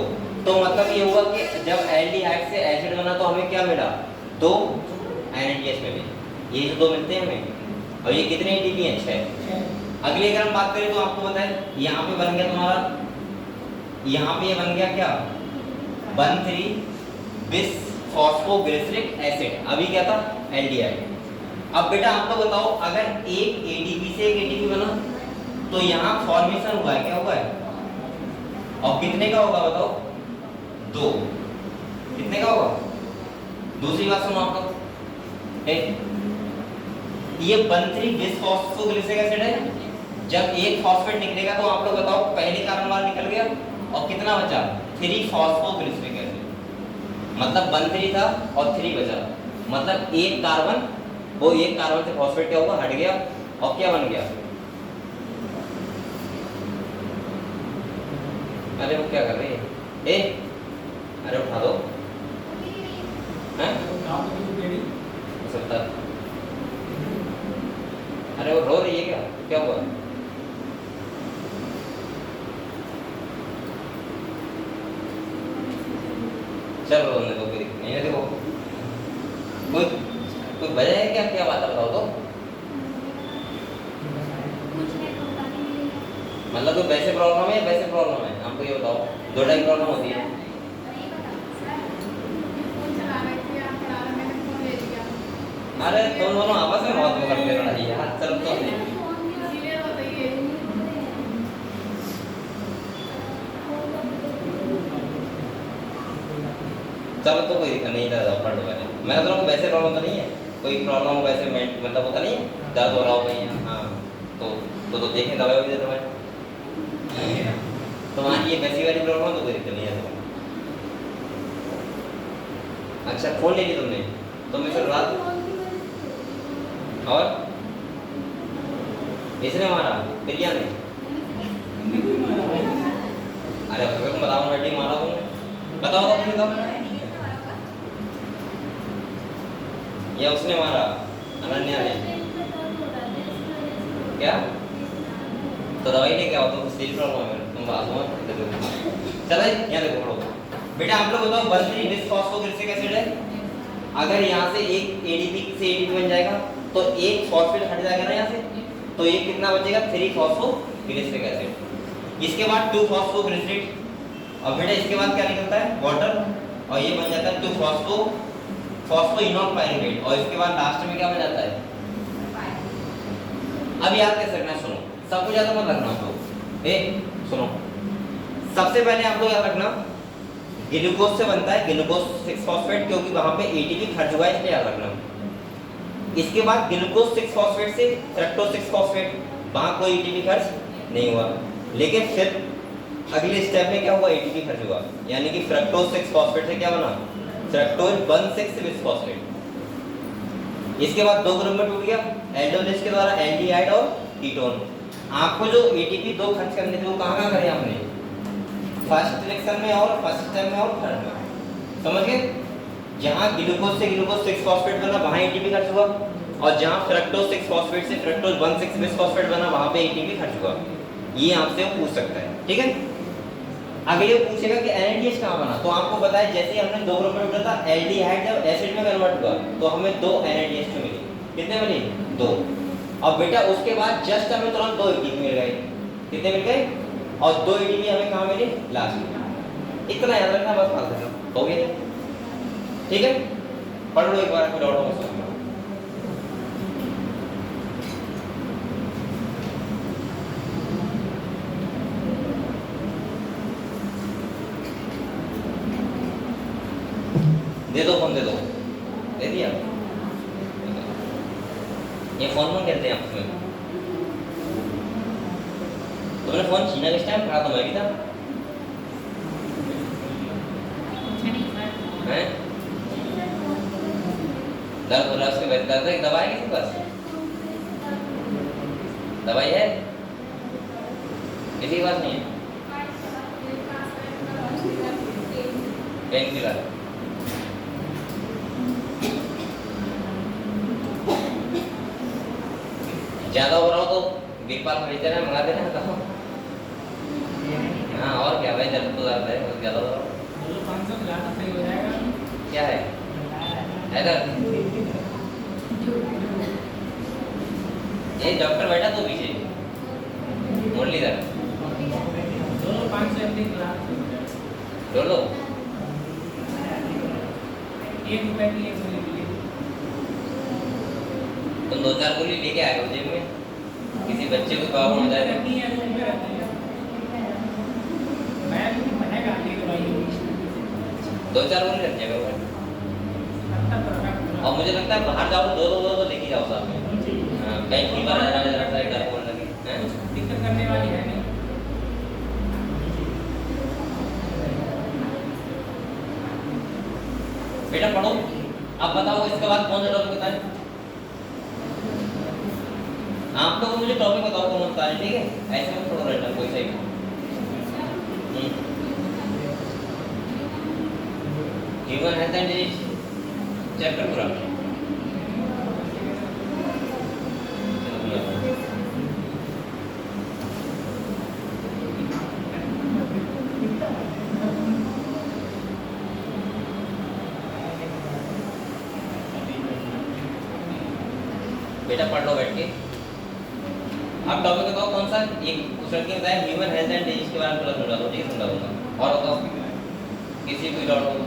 Speaker 1: तो मतलब ये हुआ कि जब एल्डिहाइड से एसिड बना तो हमें क्या मिला? 2 NADH मिले। ये जो 2 मिलते हैं हमें, और ये कितने ATP हैं? 6। अगली अगर हम बात करें तो आपको बताएं, यहाँ पे बन गया तुम्हारा, यहाँ पे ये बन गया क्या? 1,3 बिस फॉस्फोग्लिसरिक एसिड। अभी क्या था? एल्डिहाइड। अब बेटा आप तो बताओ, अगर एक ATP से एक ATP बना तो यहाँ फॉर्मेशन हुआ है, क्या हुआ है? और कितने का होगा बताओ? 2। कितने का होगा? दूसरी बात सुनो आप लोग, ये 1,3 बिस फॉस्फोग्लिसरिक एसिड है। जब एक फॉस्फेट निकलेगा तो आप लोग बताओ, पहले कार्बन बाहर निकल गया और कितना बचा? 3 फॉस्फोग्लिसरिक एसिड। मतलब 1,3 था और 3 बचा, मतलब एक कार्बन, वो एक कार्बन से फॉस्फेट क्या हुआ? हट गया, और क्या बन गया? अरे वो क्या कर रही है? अरे उठा दो, हैं? सकता। अरे वो रो रही है क्या? क्या हुआ? चलो रोने दो, कोई दिक्कत नहीं है। देखो कोई वजह है क्या? क्या बात है बताओ तो। मतलब कोई वैसे प्रॉब्लम है, वैसे प्रॉब्लम है? हमको ये बताओ, 2 टाइप प्रॉब्लम होती है। अरे तुम दोनों आपस में बहुत वो करते रही है यार। चल तो चलो तो कोई दिक्कत नहीं था, पढ़ लो पहले। मैं तो वैसे प्रॉब्लम तो नहीं है, कोई प्रॉब्लम वैसे मतलब होता नहीं है, दर्द हो रहा हो कहीं, हाँ तो देखें, दवाई भी दे दवाई। तुम्हारी ये वैसी वाली प्रॉब्लम तो कोई दिक्कत नहीं है। अच्छा फोन ले लिया तुमने? तो मैं फिर रात और इसने मारा, प्रिया ने? अरे तुम बताओ, बेटी मारा तुमने? बताओ तो बताओ, या उसने मारा? अनन्या ने? क्या? तो दवाई ने क्या होता? तो सीरियस प्रॉब्लम है, तुम बात मत चलो। यहाँ देखो पढ़ो बेटा, आप लोग बताओ 1,3 बिस फॉस्फोग्लिसरिक एसिड है। अगर यहाँ से एक ADP से ADP बन जाएगा तो एक फॉस्फेट हट जाएगा ना यहाँ से, तो ये कितना बचेगा? 3 फॉस्फोग्लिसरिक एसिड। इसके बाद 2 फॉस्फोग्लिसरिक, और बेटा इसके बाद क्या निकलता है? वाटर, और ये बन जाता है 2 फॉस्फोइनोल पाइरुवेट, और इसके बाद लास्ट में क्या बन जाता है? अब याद कैसे रखना है? सुनो, सब कुछ याद मत रखना आप लोग। सुनो, सबसे पहले आप लोग याद रखना, ग्लूकोज से बनता है ग्लूकोज 6 फॉस्फेट, क्योंकि वहां पे ATP खर्च हुआ है, इसलिए याद रखना। इसके बाद ग्लूकोज 6 फॉस्फेट से फ्रक्टोज 6 फॉस्फेट, वहां कोई ATP खर्च नहीं हुआ, लेकिन फिर अगले स्टेप में क्या हुआ? ATP खर्च हुआ, यानी कि फ्रक्टोज 6 फॉस्फेट से क्या बना? Fructose 1,6 bis phosphate. इसके बाद 2 ग्रुप में टूट गया एल्डोलेज के द्वारा, एल्डिहाइड और कीटोन। आपको जो ATP 2 खर्च करने थे वो कहाँ करे आपने? फर्स्ट डायरेक्शन में और फर्स्ट स्टेप में और थर्ड में, समझ गए? जहां ग्लूकोज से ग्लूकोज 6 फॉस्फेट बना वहां ATP खर्च हुआ, और जहां फ्रक्टोज 6 फॉस्फेट से फ्रक्टोज 1,6 बिस फॉस्फेट बना वहां पे ATP खर्च हुआ। ये आपसे पूछ सकता है, ठीक है? अगर ये पूछेगा कि NADH कहां बना, तो आपको बताया जैसे ही हमने 2 ग्रुप में टूटा था, एल्डिहाइड जब एसिड में कन्वर्ट हुआ तो हमें 2 NADH मिले। कितने मिले? 2। अब बेटा उसके बाद जस्ट हमें तुरंत 2 ATP मिल गए। कितने मिल गए? और 2 ATP हमें कहाँ मिले? लास्ट में। इतना याद रखना बस, फालतू का हो गया, ठीक है? पढ़ लो एक बार, फिर और हो। दे दो फोन, दे दो, दे दिया। ये फोन खेलते हैं आपस में। तुमने फोन छीना किस टाइम? खड़ा तो मैं भी था। हैं? दर्द हो रहा है उसके बाद, दर्द है, दवाई किसी पास? दवाई है? किसी के पास नहीं है? Pain killer. ज्यादा हो रहा हो तो बीरपाल खरीदते ना, मंगा देना तो। हाँ और क्या भाई, दर्द तो दर्द है, बहुत ज्यादा हो रहा हो।
Speaker 2: 500 खिलाना सही हो जाएगा।
Speaker 1: क्या है? इधर ये डॉक्टर बैठा तो पीछे, मुरलीधर।
Speaker 2: दोनों 500 एमजी खिलाना सही हो जाएगा।
Speaker 1: डोलो
Speaker 2: 1 रुपए की एक गोली मिली।
Speaker 1: तुम 2-4 गोली लेके आए हो जेब में, किसी बच्चे को प्रॉब्लम हो जाए।
Speaker 2: नहीं है, रूम में रहती है। मैं महंगा नहीं दवाई।
Speaker 1: 2-4 गोली रख जाएगा वो। और मुझे लगता है बाहर जाओ तो दो लेके जाओ साथ में। हाँ, कहीं फीवर आ जाए, लगता है डर होने लगे, हैं?
Speaker 2: दिक्कत करने वाली है नहीं।
Speaker 1: बेटा पढ़ो, अब बताओ इसके बाद कौन सा टॉपिक बताएं? आप लोग मुझे टॉपिक बताओ कौन सा है, ठीक है? ऐसे में थोड़ा रटना कोई सही। Human health and disease chapter पूरा। बेटा पढ़ लो बैठ के। आप टॉपिक बताओ कौन सा? एक उस लड़के ने बताया ह्यूमन हेल्थ एंड डिजीज के बारे में थोड़ा समझा दो, ठीक है? समझा दूंगा। और बताओ किसी कोई डाउट हो?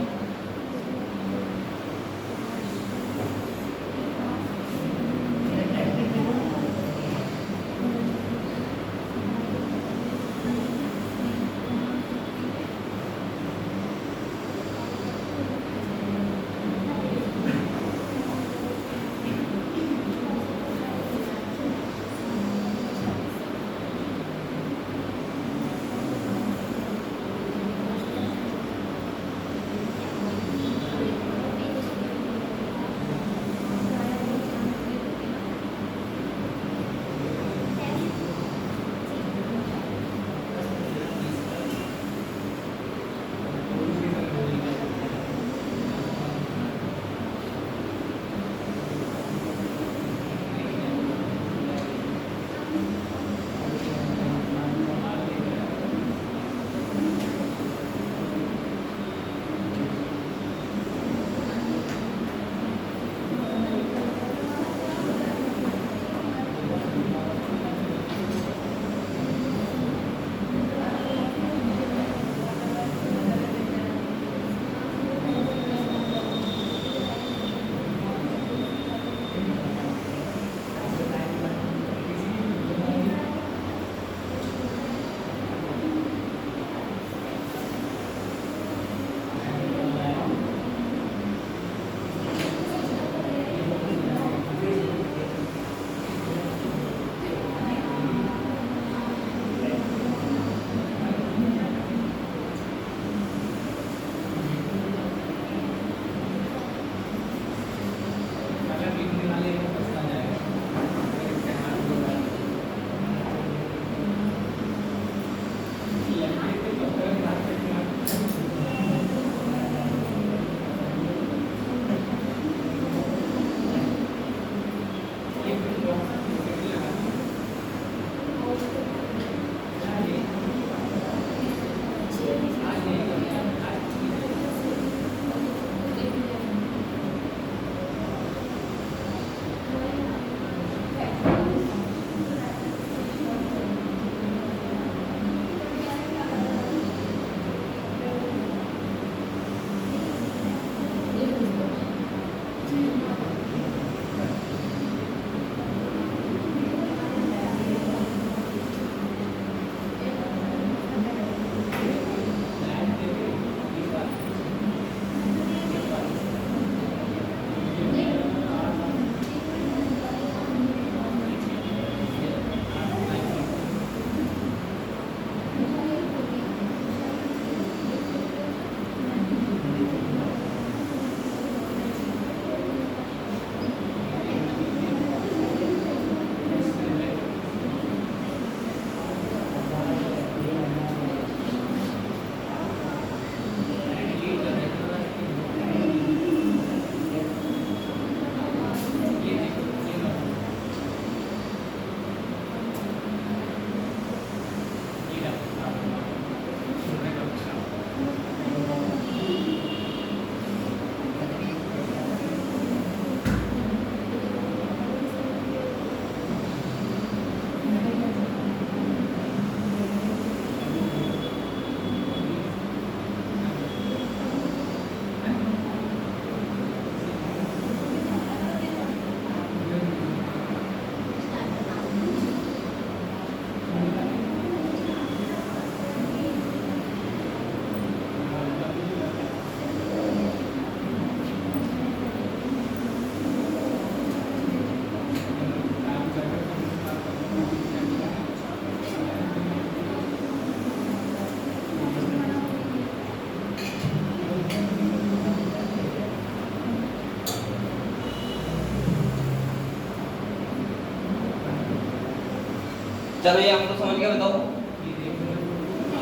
Speaker 1: चलो ये आपको समझ गया, बताओ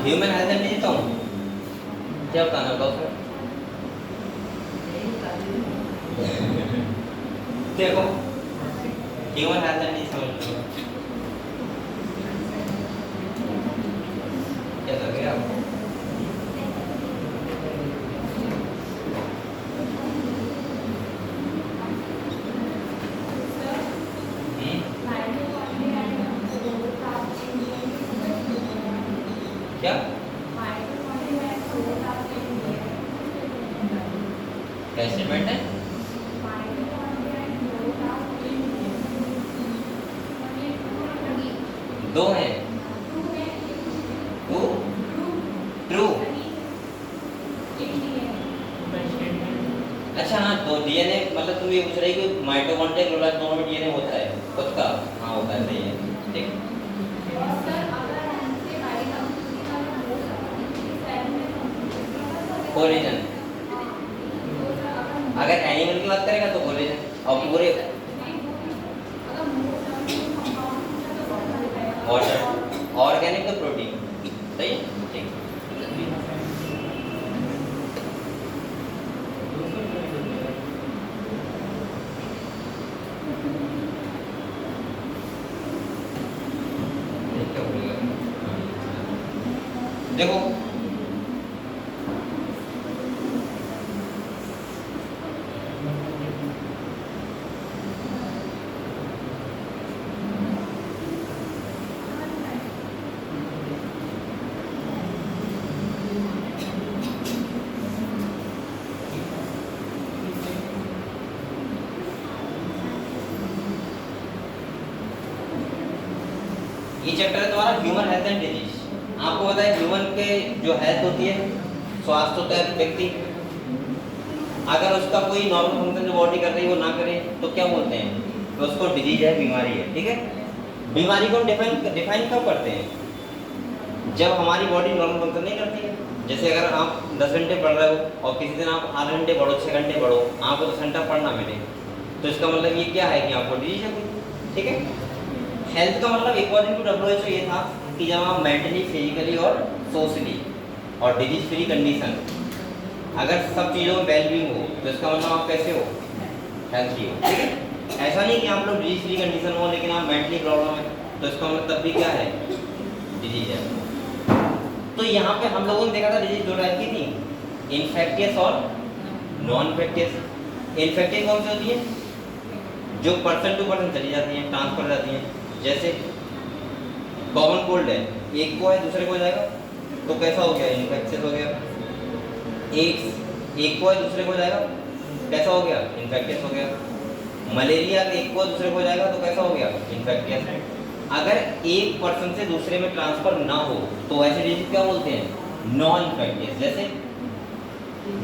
Speaker 1: ह्यूमन हेल्थ एंड डिजीज हूँ क्या बताना, बताओ सर। देखो ह्यूमन हेल्थ एंड डिजीज समझ लो क्या लग गया आपको? क्या क्या स्टेटमेंट है? दो हैं, टू ट्रू। अच्छा हाँ, तो डीएनए मतलब तुम ये पूछ रहे कि माइटोकॉन्ड्रिया क्लोराइड दोनों में डीएनए होता है खुद का? हाँ होता है, सही है, ठीक। कोरिजन अगर एनिमल की बात करेगा तो कोरिजन, और पूरे वाटर ऑर्गेनिक तो प्रोटीन, सही है, ठीक। देखो ये चैप्टर है तुम्हारा ह्यूमन हेल्थ एंड डिजीज। आपको पता है ह्यूमन के जो हेल्थ होती है, स्वास्थ्य होता है व्यक्ति, अगर उसका कोई नॉर्मल फंक्शन जो बॉडी कर रही है वो ना करे तो क्या बोलते हैं? तो उसको डिजीज है, बीमारी है, ठीक है। बीमारी को हम डिफाइन कब करते हैं? जब हमारी बॉडी नॉर्मल फंक्शन नहीं करती है। जैसे अगर आप 10 घंटे पढ़ रहे हो और किसी दिन आप 8 घंटे पढ़ो, 6 घंटे पढ़ो, आपको 10 घंटा पढ़ना मिले, तो इसका मतलब ये क्या है कि आपको डिजीज है कोई, ठीक है। हेल्थ का मतलब अकॉर्डिंग टू WHO ये था कि जब आप मेंटली, फिजिकली और सोशली और डिजीज फ्री कंडीशन, अगर सब चीज़ों में वेलबींग हो तो इसका मतलब आप कैसे हो? हेल्थी हो, ठीक है। ऐसा नहीं कि आप लोग डिजीज फ्री कंडीशन हो लेकिन आप मेंटली प्रॉब्लम है तो इसका मतलब भी क्या है? डिजीज है। तो यहाँ पे हम लोगों ने देखा था डिजीज दो टाइप की थी, इन्फेक्टियस और नॉन इन्फेक्टियस। इन्फेक्टियस कौन सी होती है? जो पर्सन टू पर्सन चली जाती हैं, ट्रांसफर हो जाती हैं। जैसे कॉमन कोल्ड है, एक को है दूसरे को हो जाएगा तो कैसा हो गया? इन्फेक्शियस हो गया। एड्स एक को है दूसरे को हो जाएगा, कैसा हो गया? इन्फेक्टियस हो गया। मलेरिया एक को दूसरे को हो जाएगा तो कैसा हो गया? इन्फेक्टियस। अगर एक पर्सन से दूसरे में ट्रांसफर ना हो तो ऐसे डिजीज क्या बोलते हैं? Non infectious. जैसे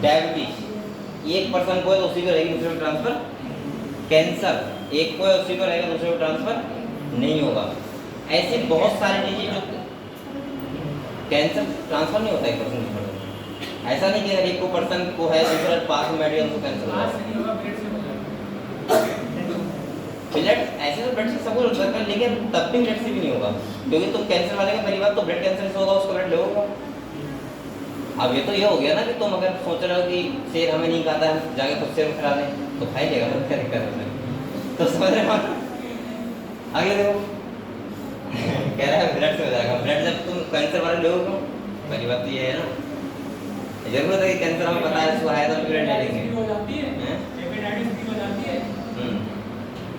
Speaker 1: डायबिटीज एक पर्सन को है तो उसी को रहेगी, दूसरे में ट्रांसफर। कैंसर एक को है उसी को रहेगा, दूसरे को ट्रांसफर नहीं होगा। ऐसे बहुत सारे डिजीज जो कैंसर ट्रांसफर नहीं होता एक पर्सन दूसरे। ऐसा नहीं कि अगर एक को पर्सन को है दूसरा पास में बैठ गया तो कैंसर होगा। ब्लड ऐसे तो ब्लड से सब कुछ हो सकता है लेकिन तब भी ब्लड से भी नहीं होगा, क्योंकि तुम कैंसर वाले का पहली बात तो ब्लड कैंसर से होगा, उसका ब्लड ले होगा। अब ये तो ये हो गया ना कि तुम अगर सोच रहे हो कि शेर हमें नहीं खाता है, जाके खुद शेर खिला दें तो खाई लेगा, तो क्या दिक्कत है? तो समझ रहे हो? आगे देखो कह रहा है ब्लड से हो जाएगा। ब्लड जब तुम कैंसर वाले लोगों को, पहली बात तो ये है ना, जरूरत है कि कैंसर हमें पता है इसको है तो ब्लड ले लेंगे।
Speaker 2: हो जाती है, हेपेटाइटिस बी हो जाती है,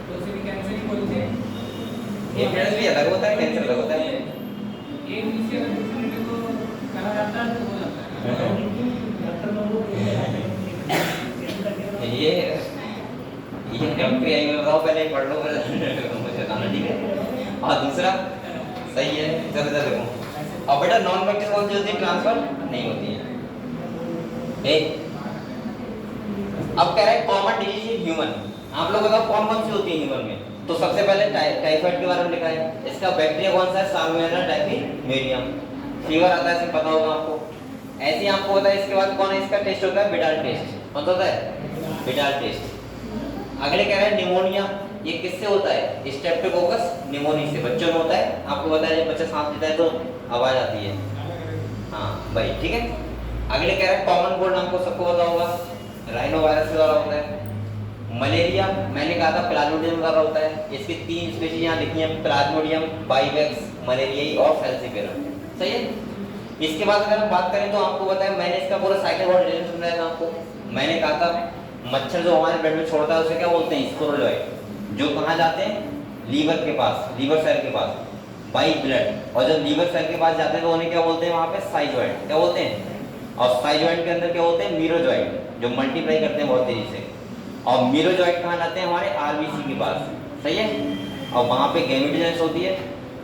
Speaker 2: तो उसे भी कैंसर ही बोलते हैं।
Speaker 1: हेपेटाइटिस भी अलग होता है, कैंसर अलग होता है।
Speaker 2: एक दूसरे का दूसरे को कहा जाता है तो हो जाता है।
Speaker 1: ये डॉक्टर आई में बताओ, पहले पढ़ लो मुझे बताना, ठीक है। और दूसरा सही है, चलो चलो देखो। और बेटा नॉन इन्फेक्टियस कौन सी होती है? ट्रांसफर नहीं होती है। अब कह रहा है कॉमन डिजीज इन ह्यूमन। आप लोग बताओ कौन कौन सी होती है ह्यूमन में? तो सबसे पहले टाइफाइड के बारे में लिखा है। इसका बैक्टीरिया कौन सा है? साल्मोनेला टाइफीमेरियम। फीवर आता है, इसे पता होगा आपको। ऐसे ही आपको पता है। इसके बाद कौन है? इसका टेस्ट होता है बिडाल टेस्ट। कौन होता है? Widal test. अगले कह रहे हैं निमोनिया, ये किससे होता है? स्ट्रेप्टोकोकस निमोनिया से बच्चों में होता है। आपको बताया जब बच्चा सांस लेता है तो आवाज आती है। हाँ भाई ठीक है। अगले कह रहे हैं कॉमन कोल्ड, हमको सबको पता होगा राइनो वायरस के द्वारा होता है। मलेरिया मैंने कहा था प्लाज्मोडियम द्वारा होता है। इसकी 3 स्पीशीज यहाँ लिखी हैं, प्लाज्मोडियम, बाइवेक्स, मलेरियाई और फैल्सिपेरम। सही है। इसके बाद अगर हम बात करें तो आपको बताया मैंने इसका पूरा साइकिल बहुत डिटेल समझाया था आपको। मैंने कहा था मच्छर जो हमारे ब्लड में छोड़ता है उसे क्या बोलते हैं? स्पोरोजोइट, जो कहाँ जाते हैं? लीवर के पास, लीवर सेल के पास बाई ब्लड। और जब लीवर सेल के पास जाते हैं तो उन्हें क्या बोलते हैं? वहाँ पे साइजोइड। क्या बोलते हैं? और साइजोइड के अंदर क्या होते हैं? मीरोजोइड, जो मल्टीप्लाई करते हैं बहुत तेजी से। और मीरोजोइड कहाँ जाते हैं? हमारे आरबीसी के पास। सही है। और वहाँ पे गैमेटोजेनेसिस होती है।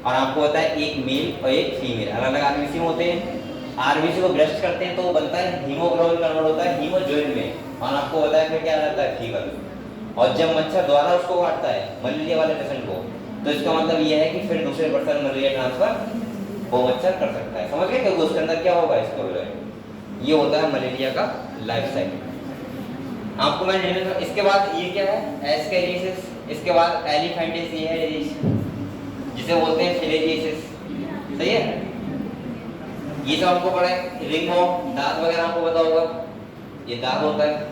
Speaker 1: और आपको पता है एक मेल और एक फीमेल अलग अलग आरबीसी में होते हैं। आरबीसी को ब्रश करते हैं तो वो बनता है हीमोग्लोबिन कन्वर्ट होता है हीमोजोइड में। और आपको बताया फिर क्या रहता है? फीवर। और जब मच्छर द्वारा उसको काटता है मलेरिया वाले पेशेंट को, तो इसका मतलब ये है कि फिर दूसरे पर्सन मलेरिया ट्रांसफर वो मच्छर कर सकता है। समझ गए? क्योंकि उसके अंदर क्या होगा? स्पोरोजोइड। ये होता है मलेरिया का लाइफ साइकिल। आपको मैंने इसके बाद ये क्या है? एस्केरियासिस। इसके बाद एलिफेंटिसिस जिसे बोलते हैं फिलेरियासिस। सही है। ये सब आपको पढ़ा है। रिंगवर्म, दांत वगैरह आपको पता होगा, ये दांत होता है।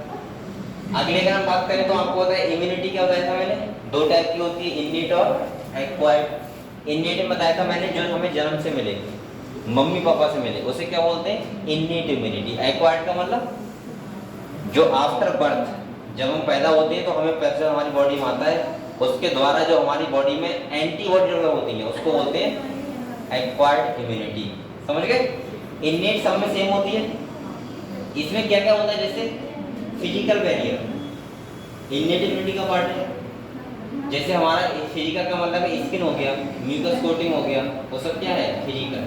Speaker 1: अगले अगर हम बात करें तो आपको पता है इम्यूनिटी क्या बताया था मैंने? 2 टाइप की होती है, इननेट और एक्वायर्ड। इननेट में बताया था मैंने जो हमें जन्म से मिले, मम्मी पापा से मिले, उसे क्या बोलते हैं? Innate immunity. एक्वायर्ड का मतलब जो आफ्टर बर्थ, जब हम पैदा होते हैं तो हमें पैसे हमारी बॉडी में आता है, उसके द्वारा जो हमारी बॉडी में एंटीबॉडी होती है उसको बोलते हैं एक्वायर्ड इम्यूनिटी। समझ गए? इननेट सब में सेम होती है। इसमें क्या क्या होता है? जैसे फिजिकल बैरियर इननेट इम्यूनिटी का पार्ट है। जैसे हमारा फिजिकल का मतलब है स्किन हो गया, म्यूकस कोटिंग हो गया, वो सब क्या है? फिजिकल।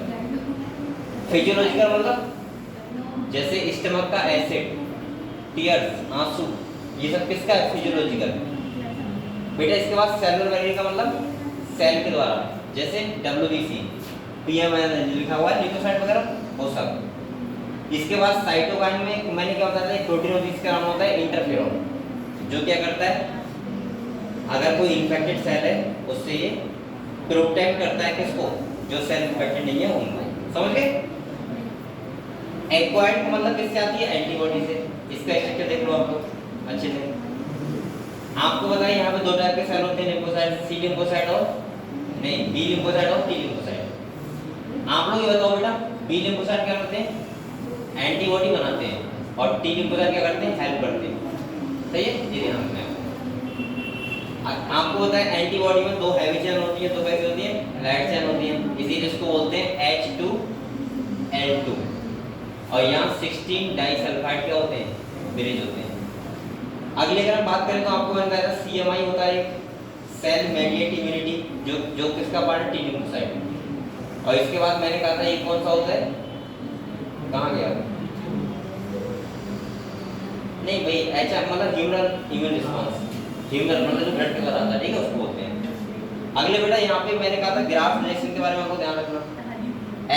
Speaker 1: फिजियोलॉजिकल मतलब जैसे स्टमक का एसिड, टीयर्स, आंसू, ये सब किसका है? फिजियोलॉजिकल। बेटा इसके बाद सेलुलर बैरियर का मतलब सेल के द्वारा, जैसे WBC, PMN लिखा हुआ है, ल्यूकोसाइट वगैरह वो सब। इसके बाद साइटोकाइन में मैंने क्या बताया था? एक प्रोटीन होती है, इसका नाम होता है इंटरफेरोन, जो क्या करता है? अगर कोई इन्फेक्टेड सेल है उससे ये प्रोटेक्ट करता है किसको? जो सेल इन्फेक्टेड नहीं है उनको। समझ गए? एक्वायर्ड का मतलब किससे आती है? एंटीबॉडी से। इसका स्ट्रक्चर देख लो आपको अच्छे से। आपको पता है यहाँ पे 2 टाइप के सेल होते हैं, लिम्फोसाइट, सी लिम्फोसाइट और नहीं बी लिम्फोसाइट और टी लिम्फोसाइट। आप लोग ये बताओ बेटा, बी लिम्फोसाइट क्या करते हैं? एंटीबॉडी बनाते हैं। और टी लिम्फोसाइट क्या करते हैं? हेल्प करते हैं। सही है। ये ध्यान रखना है। आपको पता है एंटीबॉडी में 2 हैवी चेन होती है, 2 कैसी होती है? लाइट चेन होती है, इसीलिए इसको बोलते हैं H2L2। और यहाँ 16 डाइसल्फाइड क्या होते हैं? ब्रिज होते हैं। अगले अगर हम बात करें तो आपको मैंने कहा था CMI होता है सेल मेडिएट इम्यूनिटी, जो किसका पार्ट है? T lymphocyte. और इसके बाद मैंने कहा था ये कौन सा होता है? कहाँ गया? नहीं भाई, HR मतलब ह्यूमरल इम्यून रिस्पांस, ह्यूमरल मतलब जो ब्लड के द्वारा आता है, ठीक है, उसको बोलते हैं। अगले बेटा यहाँ पे मैंने कहा था ग्राफ्ट रिएक्शन के बारे में आपको ध्यान रखना।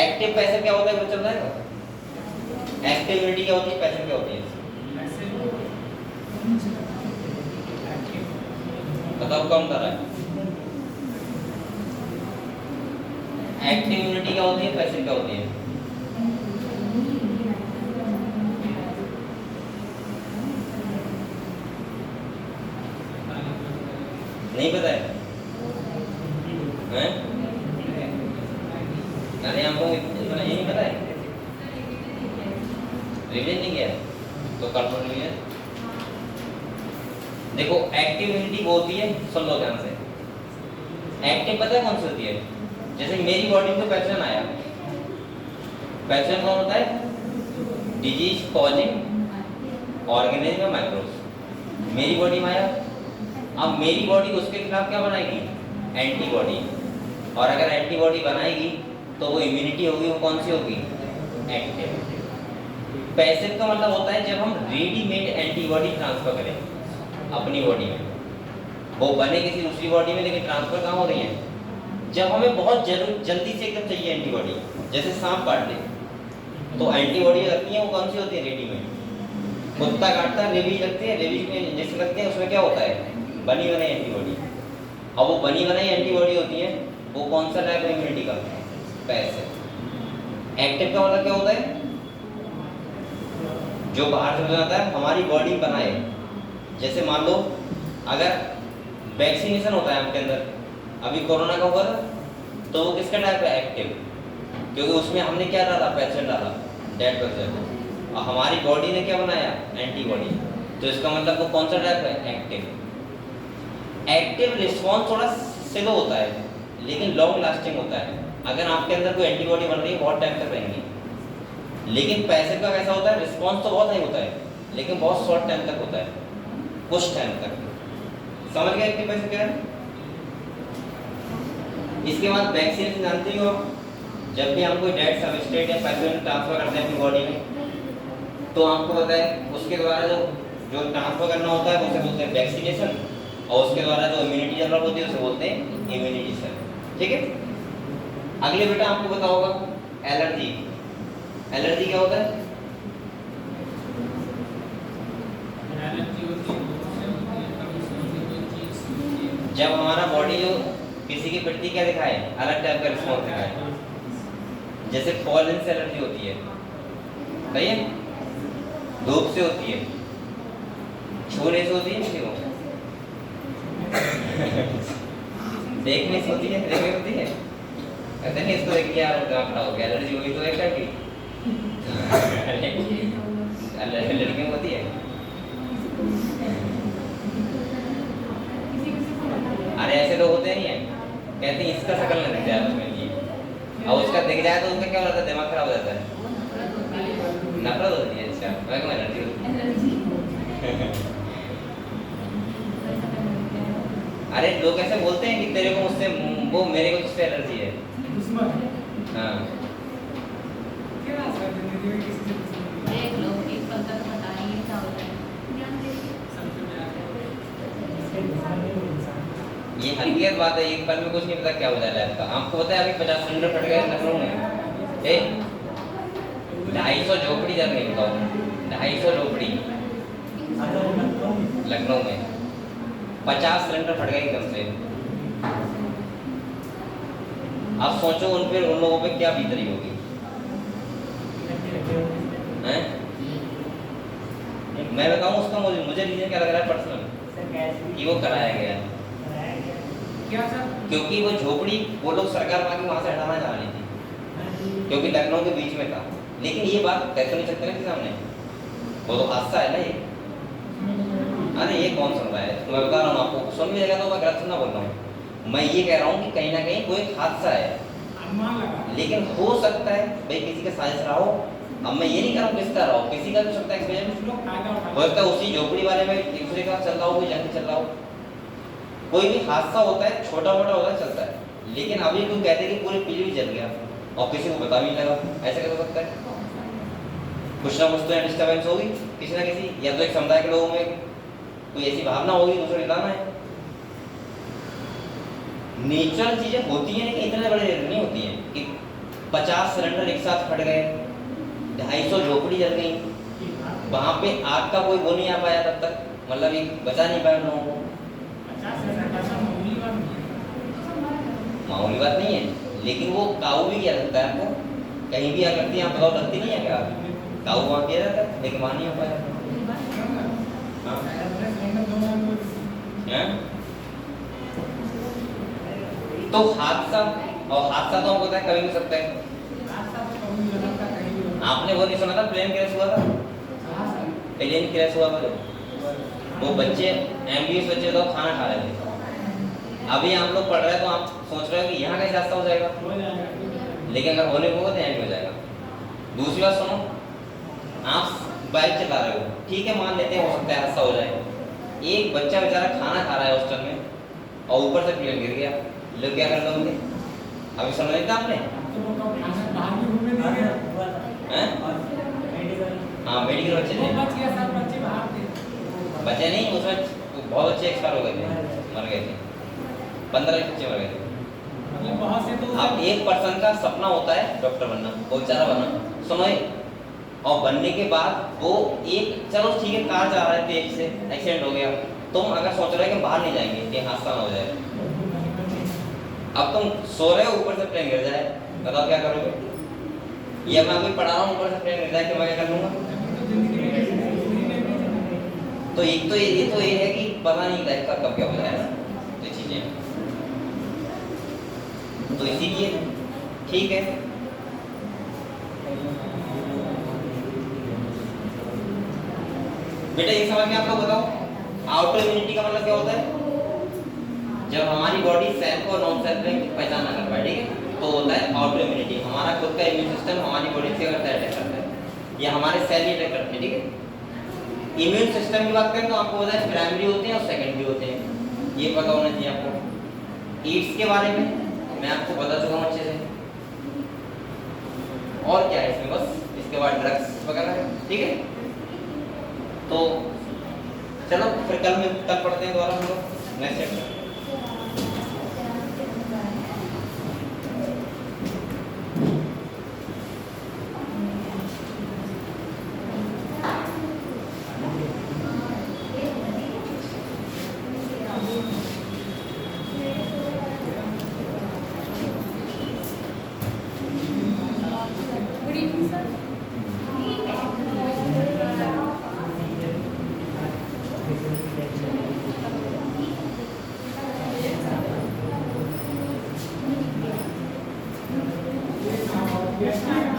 Speaker 1: एक्टिव पैसिव क्या होता है? कुछ चल रहा है? एक्टिव इम्यूनिटी क्या होती है? पैसिव क्या होती है? बताओ कौन कर रहा है? एक्टिव इम्यूनिटी क्या होती है? पैसिव क्या होती है? नहीं पता है? हैं? अरे आपको ये नहीं पता है? रिवीजन नहीं किया तो कंट्रोल नहीं है। देखो एक्टिव इम्यूनिटी वो होती है, सुन लो ध्यान से। एक्टिव पता है कौन सी होती है? जैसे मेरी बॉडी में तो पैथोजन आया, पैथोजन कौन होता है? Disease causing organism microbes. मेरी बॉडी में आया, अब मेरी बॉडी उसके खिलाफ क्या बनाएगी? एंटीबॉडी। और अगर एंटीबॉडी बनाएगी तो वो इम्यूनिटी होगी, वो कौन सी होगी? एक्टिव। पैसिव का मतलब होता है जब हम रेडीमेड एंटीबॉडी ट्रांसफर करें अपनी बॉडी में, वो बने किसी दूसरी बॉडी में, लेकिन ट्रांसफर कहाँ हो रही है? जब हमें बहुत जल्दी से एकदम चाहिए एंटीबॉडी, जैसे सांप काट ले तो एंटीबॉडी लगती है, वो कौन सी होती है? रेडीमेड। कुत्ता काटता है, रेबीज लगती है, रेबीज में इंजेक्शन लगते हैं, उसमें क्या होता है? बनी बनाई एंटीबॉडी। अब वो बनी बनाई एंटीबॉडी होती है, वो कौन सा टाइप है इम्यूनिटी का? पैसिव। एक्टिव का मतलब क्या होता है? जो बाहर से जाता है, हमारी बॉडी बनाए। जैसे मान लो अगर वैक्सीनेशन होता है आपके अंदर, अभी कोरोना का हुआ था, तो वो किसका टाइप है? एक्टिव, क्योंकि उसमें हमने क्या डाला? पैसेंट डाला, डेड पैसेंट, और हमारी बॉडी ने क्या बनाया? एंटीबॉडी। तो इसका मतलब वो कौन सा टाइप है? एक्टिव। एक्टिव रिस्पॉन्स थोड़ा स्लो होता है लेकिन लॉन्ग लास्टिंग होता है। अगर आपके अंदर कोई एंटीबॉडी बन रही है बहुत टाइम तक रहेंगी। लेकिन पैसिव का कैसा होता है? रिस्पॉन्स तो बहुत हाई होता है लेकिन बहुत शॉर्ट टाइम तक होता है, कुछ टाइम तक। समझ गए एक्टिव पैसिव क्या है? इसके बाद वैक्सीन जानते हो, जब भी हम कोई डेड सबस्ट्रेट या पैथोजन ट्रांसफर करते हैं अपनी बॉडी में, तो आपको पता है उसके द्वारा जो ट्रांसफर करना होता है उसे बोलते हैं वैक्सीनेशन, और उसके द्वारा जो इम्यूनिटी डेवलप होती है उसे बोलते हैं इम्यूनिटी सेल। ठीक है। अगले बेटा आपको पता होगा एलर्जी। एलर्जी क्या होता है? जब हमारा बॉडी जो किसी की प्रति क्या दिखाए? अलग टाइप का रिस्पॉन्स दिखाए। जैसे पॉलन से एलर्जी होती है, सही है? धूप से होती है, छूने से होती है किसी को, देखने से होती है, देखने से होती है। कहते नहीं इसको देख के यार खड़ा हो गया, एलर्जी हुई तो एक टाइप की लड़कियों को होती है। अरे ऐसे लोग होते नहीं है, कहते हैं इसका शक्ल न दिख जाए उसमें लिए, और उसका दिख जाए तो उनका क्या हो जाता है? दिमाग खराब हो जाता है, नफरत होती है। अच्छा, मैं कहूँ एलर्जी होती है। अरे लोग ऐसे बोलते हैं कि तेरे को मुझसे, वो मेरे को तुझसे एलर्जी है। हाँ
Speaker 3: देख लो, एक पल तक बताएंगे क्या होता है।
Speaker 1: ये हकीकत बात है, एक पल में कुछ नहीं पता क्या हो जाएगा आपका। आपको पता है अभी 50 सिलेंडर फट गए लखनऊ में, 250 झोपड़ी जल गई, बताओ 250 झोपड़ी लखनऊ में, 50 सिलेंडर फट गए एकदम से। आप सोचो उन लोगों पे क्या बीत रही होगी, हैं? मैं बताऊं उसका मुझे रीजन क्या लग रहा है पर्सनल, कि वो कराया गया
Speaker 2: क्या सर?
Speaker 1: क्योंकि वो झोपड़ी वो लोग सरकार वहां से हटाना चाह रही थी, क्योंकि लखनऊ के बीच में था। लेकिन ये बात कह तो नहीं सकते ना कि सामने, वो तो हादसा है ना ये। अरे ये कौन सुन रहा है? मैं बता रहा हूँ आपको, सुन भी जाएगा तो मैं गलत सुनना बोल रहा हूँ। मैं ये कह रहा हूँ कि कहीं ना कहीं कोई हादसा है, लेकिन हो सकता है भाई किसी का साजिश रहा हो। अब मैं ये नहीं कह रहा हूँ किसका रहा हो, किसी का भी सकता है, हो सकता है उसी झोपड़ी वाले में एक दूसरे का चल रहा हो, कोई जंग चल रहा हो, कोई भी हादसा होता है, छोटा मोटा होता है, चलता है। लेकिन अभी तुम कहते हैं कि पूरी पीढ़ी जल गया और किसी को पता भी नहीं लगा, ऐसा कैसे हो सकता है? कुछ ना कुछ तो डिस्टर्बेंस होगी किसी ना किसी, या तो एक समुदाय के लोगों में कोई ऐसी भावना होगी दूसरे बताना है। नेचुरल चीजें होती हैं लेकिन इतने बड़े नहीं होती हैं कि 50 सिलेंडर एक साथ फट गए, 250 झोपड़ी जल गई, वहां पे आग का कोई वो नहीं आ पाया तब तक, मतलब ये बचा नहीं पाया उन लोगों को। मामूली बात नहीं है, लेकिन वो काबू भी किया जाता है। आपको कहीं भी आग लगती है, आप बताओ लगती नहीं है क्या? काबू वहाँ किया जाता है, लेकिन वहाँ नहीं हो पाया। तो हादसा, और हादसा तो हमको पता है कभी भी हो सकता है। आपने वो नहीं सुना था प्लेन क्रैश हुआ था? प्लेन क्रैश हुआ था जो, वो बच्चे एमबीएस बच्चे तो खाना खा रहे थे। अभी हम लोग पढ़ रहे हैं तो आप सोच रहे हो कि यहाँ कैसे हादसा हो जाएगा, लेकिन अगर होने को तो एंड हो जाएगा। दूसरी बात सुनो, आप बाइक चला रहे हो, ठीक है मान लेते हैं हो सकता है हादसा हो जाए। एक बच्चा बेचारा खाना खा रहा है हॉस्टल में और ऊपर से प्लेन गिर गया, लोग क्या कर लोगे? अभी समझ नहीं था आपने? हाँ मेडिकल बच्चे थे, बच्चे नहीं उसमें बहुत अच्छे एक्सपायर हो गए थे, मर गए थे, 15 बच्चे मर गए थे। अब एक पर्सन का सपना होता है डॉक्टर बनना, वो बेचारा बना, सुनो, और बनने के बाद वो एक, चलो ठीक है कार जा रहा है तेज से, एक्सीडेंट हो गया, तुम अगर सोच रहे हो कि बाहर नहीं जाएंगे कि हादसा ना हो जाए, अब तुम सो रहे हो, ऊपर से प्लेन गिर जाए, बताओ क्या करोगे? या मैं अभी पढ़ा रहा हूँ, ऊपर से प्लेन गिर जाए, तो मैं क्या कर लूंगा? तो एक तो ये है कि पता नहीं लाइफ का कब क्या हो जाएगा, ये चीजें, तो इसीलिए ठीक है। बेटा ये समझ में आप लोग बताओ, आउटर इम्यूनिटी का मतलब क्या होता है? जब हमारी बॉडी सेल्फ और नॉन सेल्फ में पहचान ना कर पाए, ठीक है, तो होता है आउटर इम्यूनिटी। हमारा खुद का इम्यून सिस्टम हमारी बॉडी से अगर अटैक करता है या हमारे सेल ही अटैक करते हैं, ठीक है। इम्यून सिस्टम की बात करें तो आपको पता है प्राइमरी होते हैं और सेकेंडरी होते हैं, ये पता होना चाहिए आपको। एड्स के बारे में मैं आपको बता चुका हूँ अच्छे से, और क्या है इसमें, बस इसके बाद ड्रग्स वगैरह, ठीक है। तो चलो फिर कल पढ़ते हैं दोबारा हम लोग next chapter.
Speaker 3: Good evening sir.
Speaker 2: Yes, ma'am.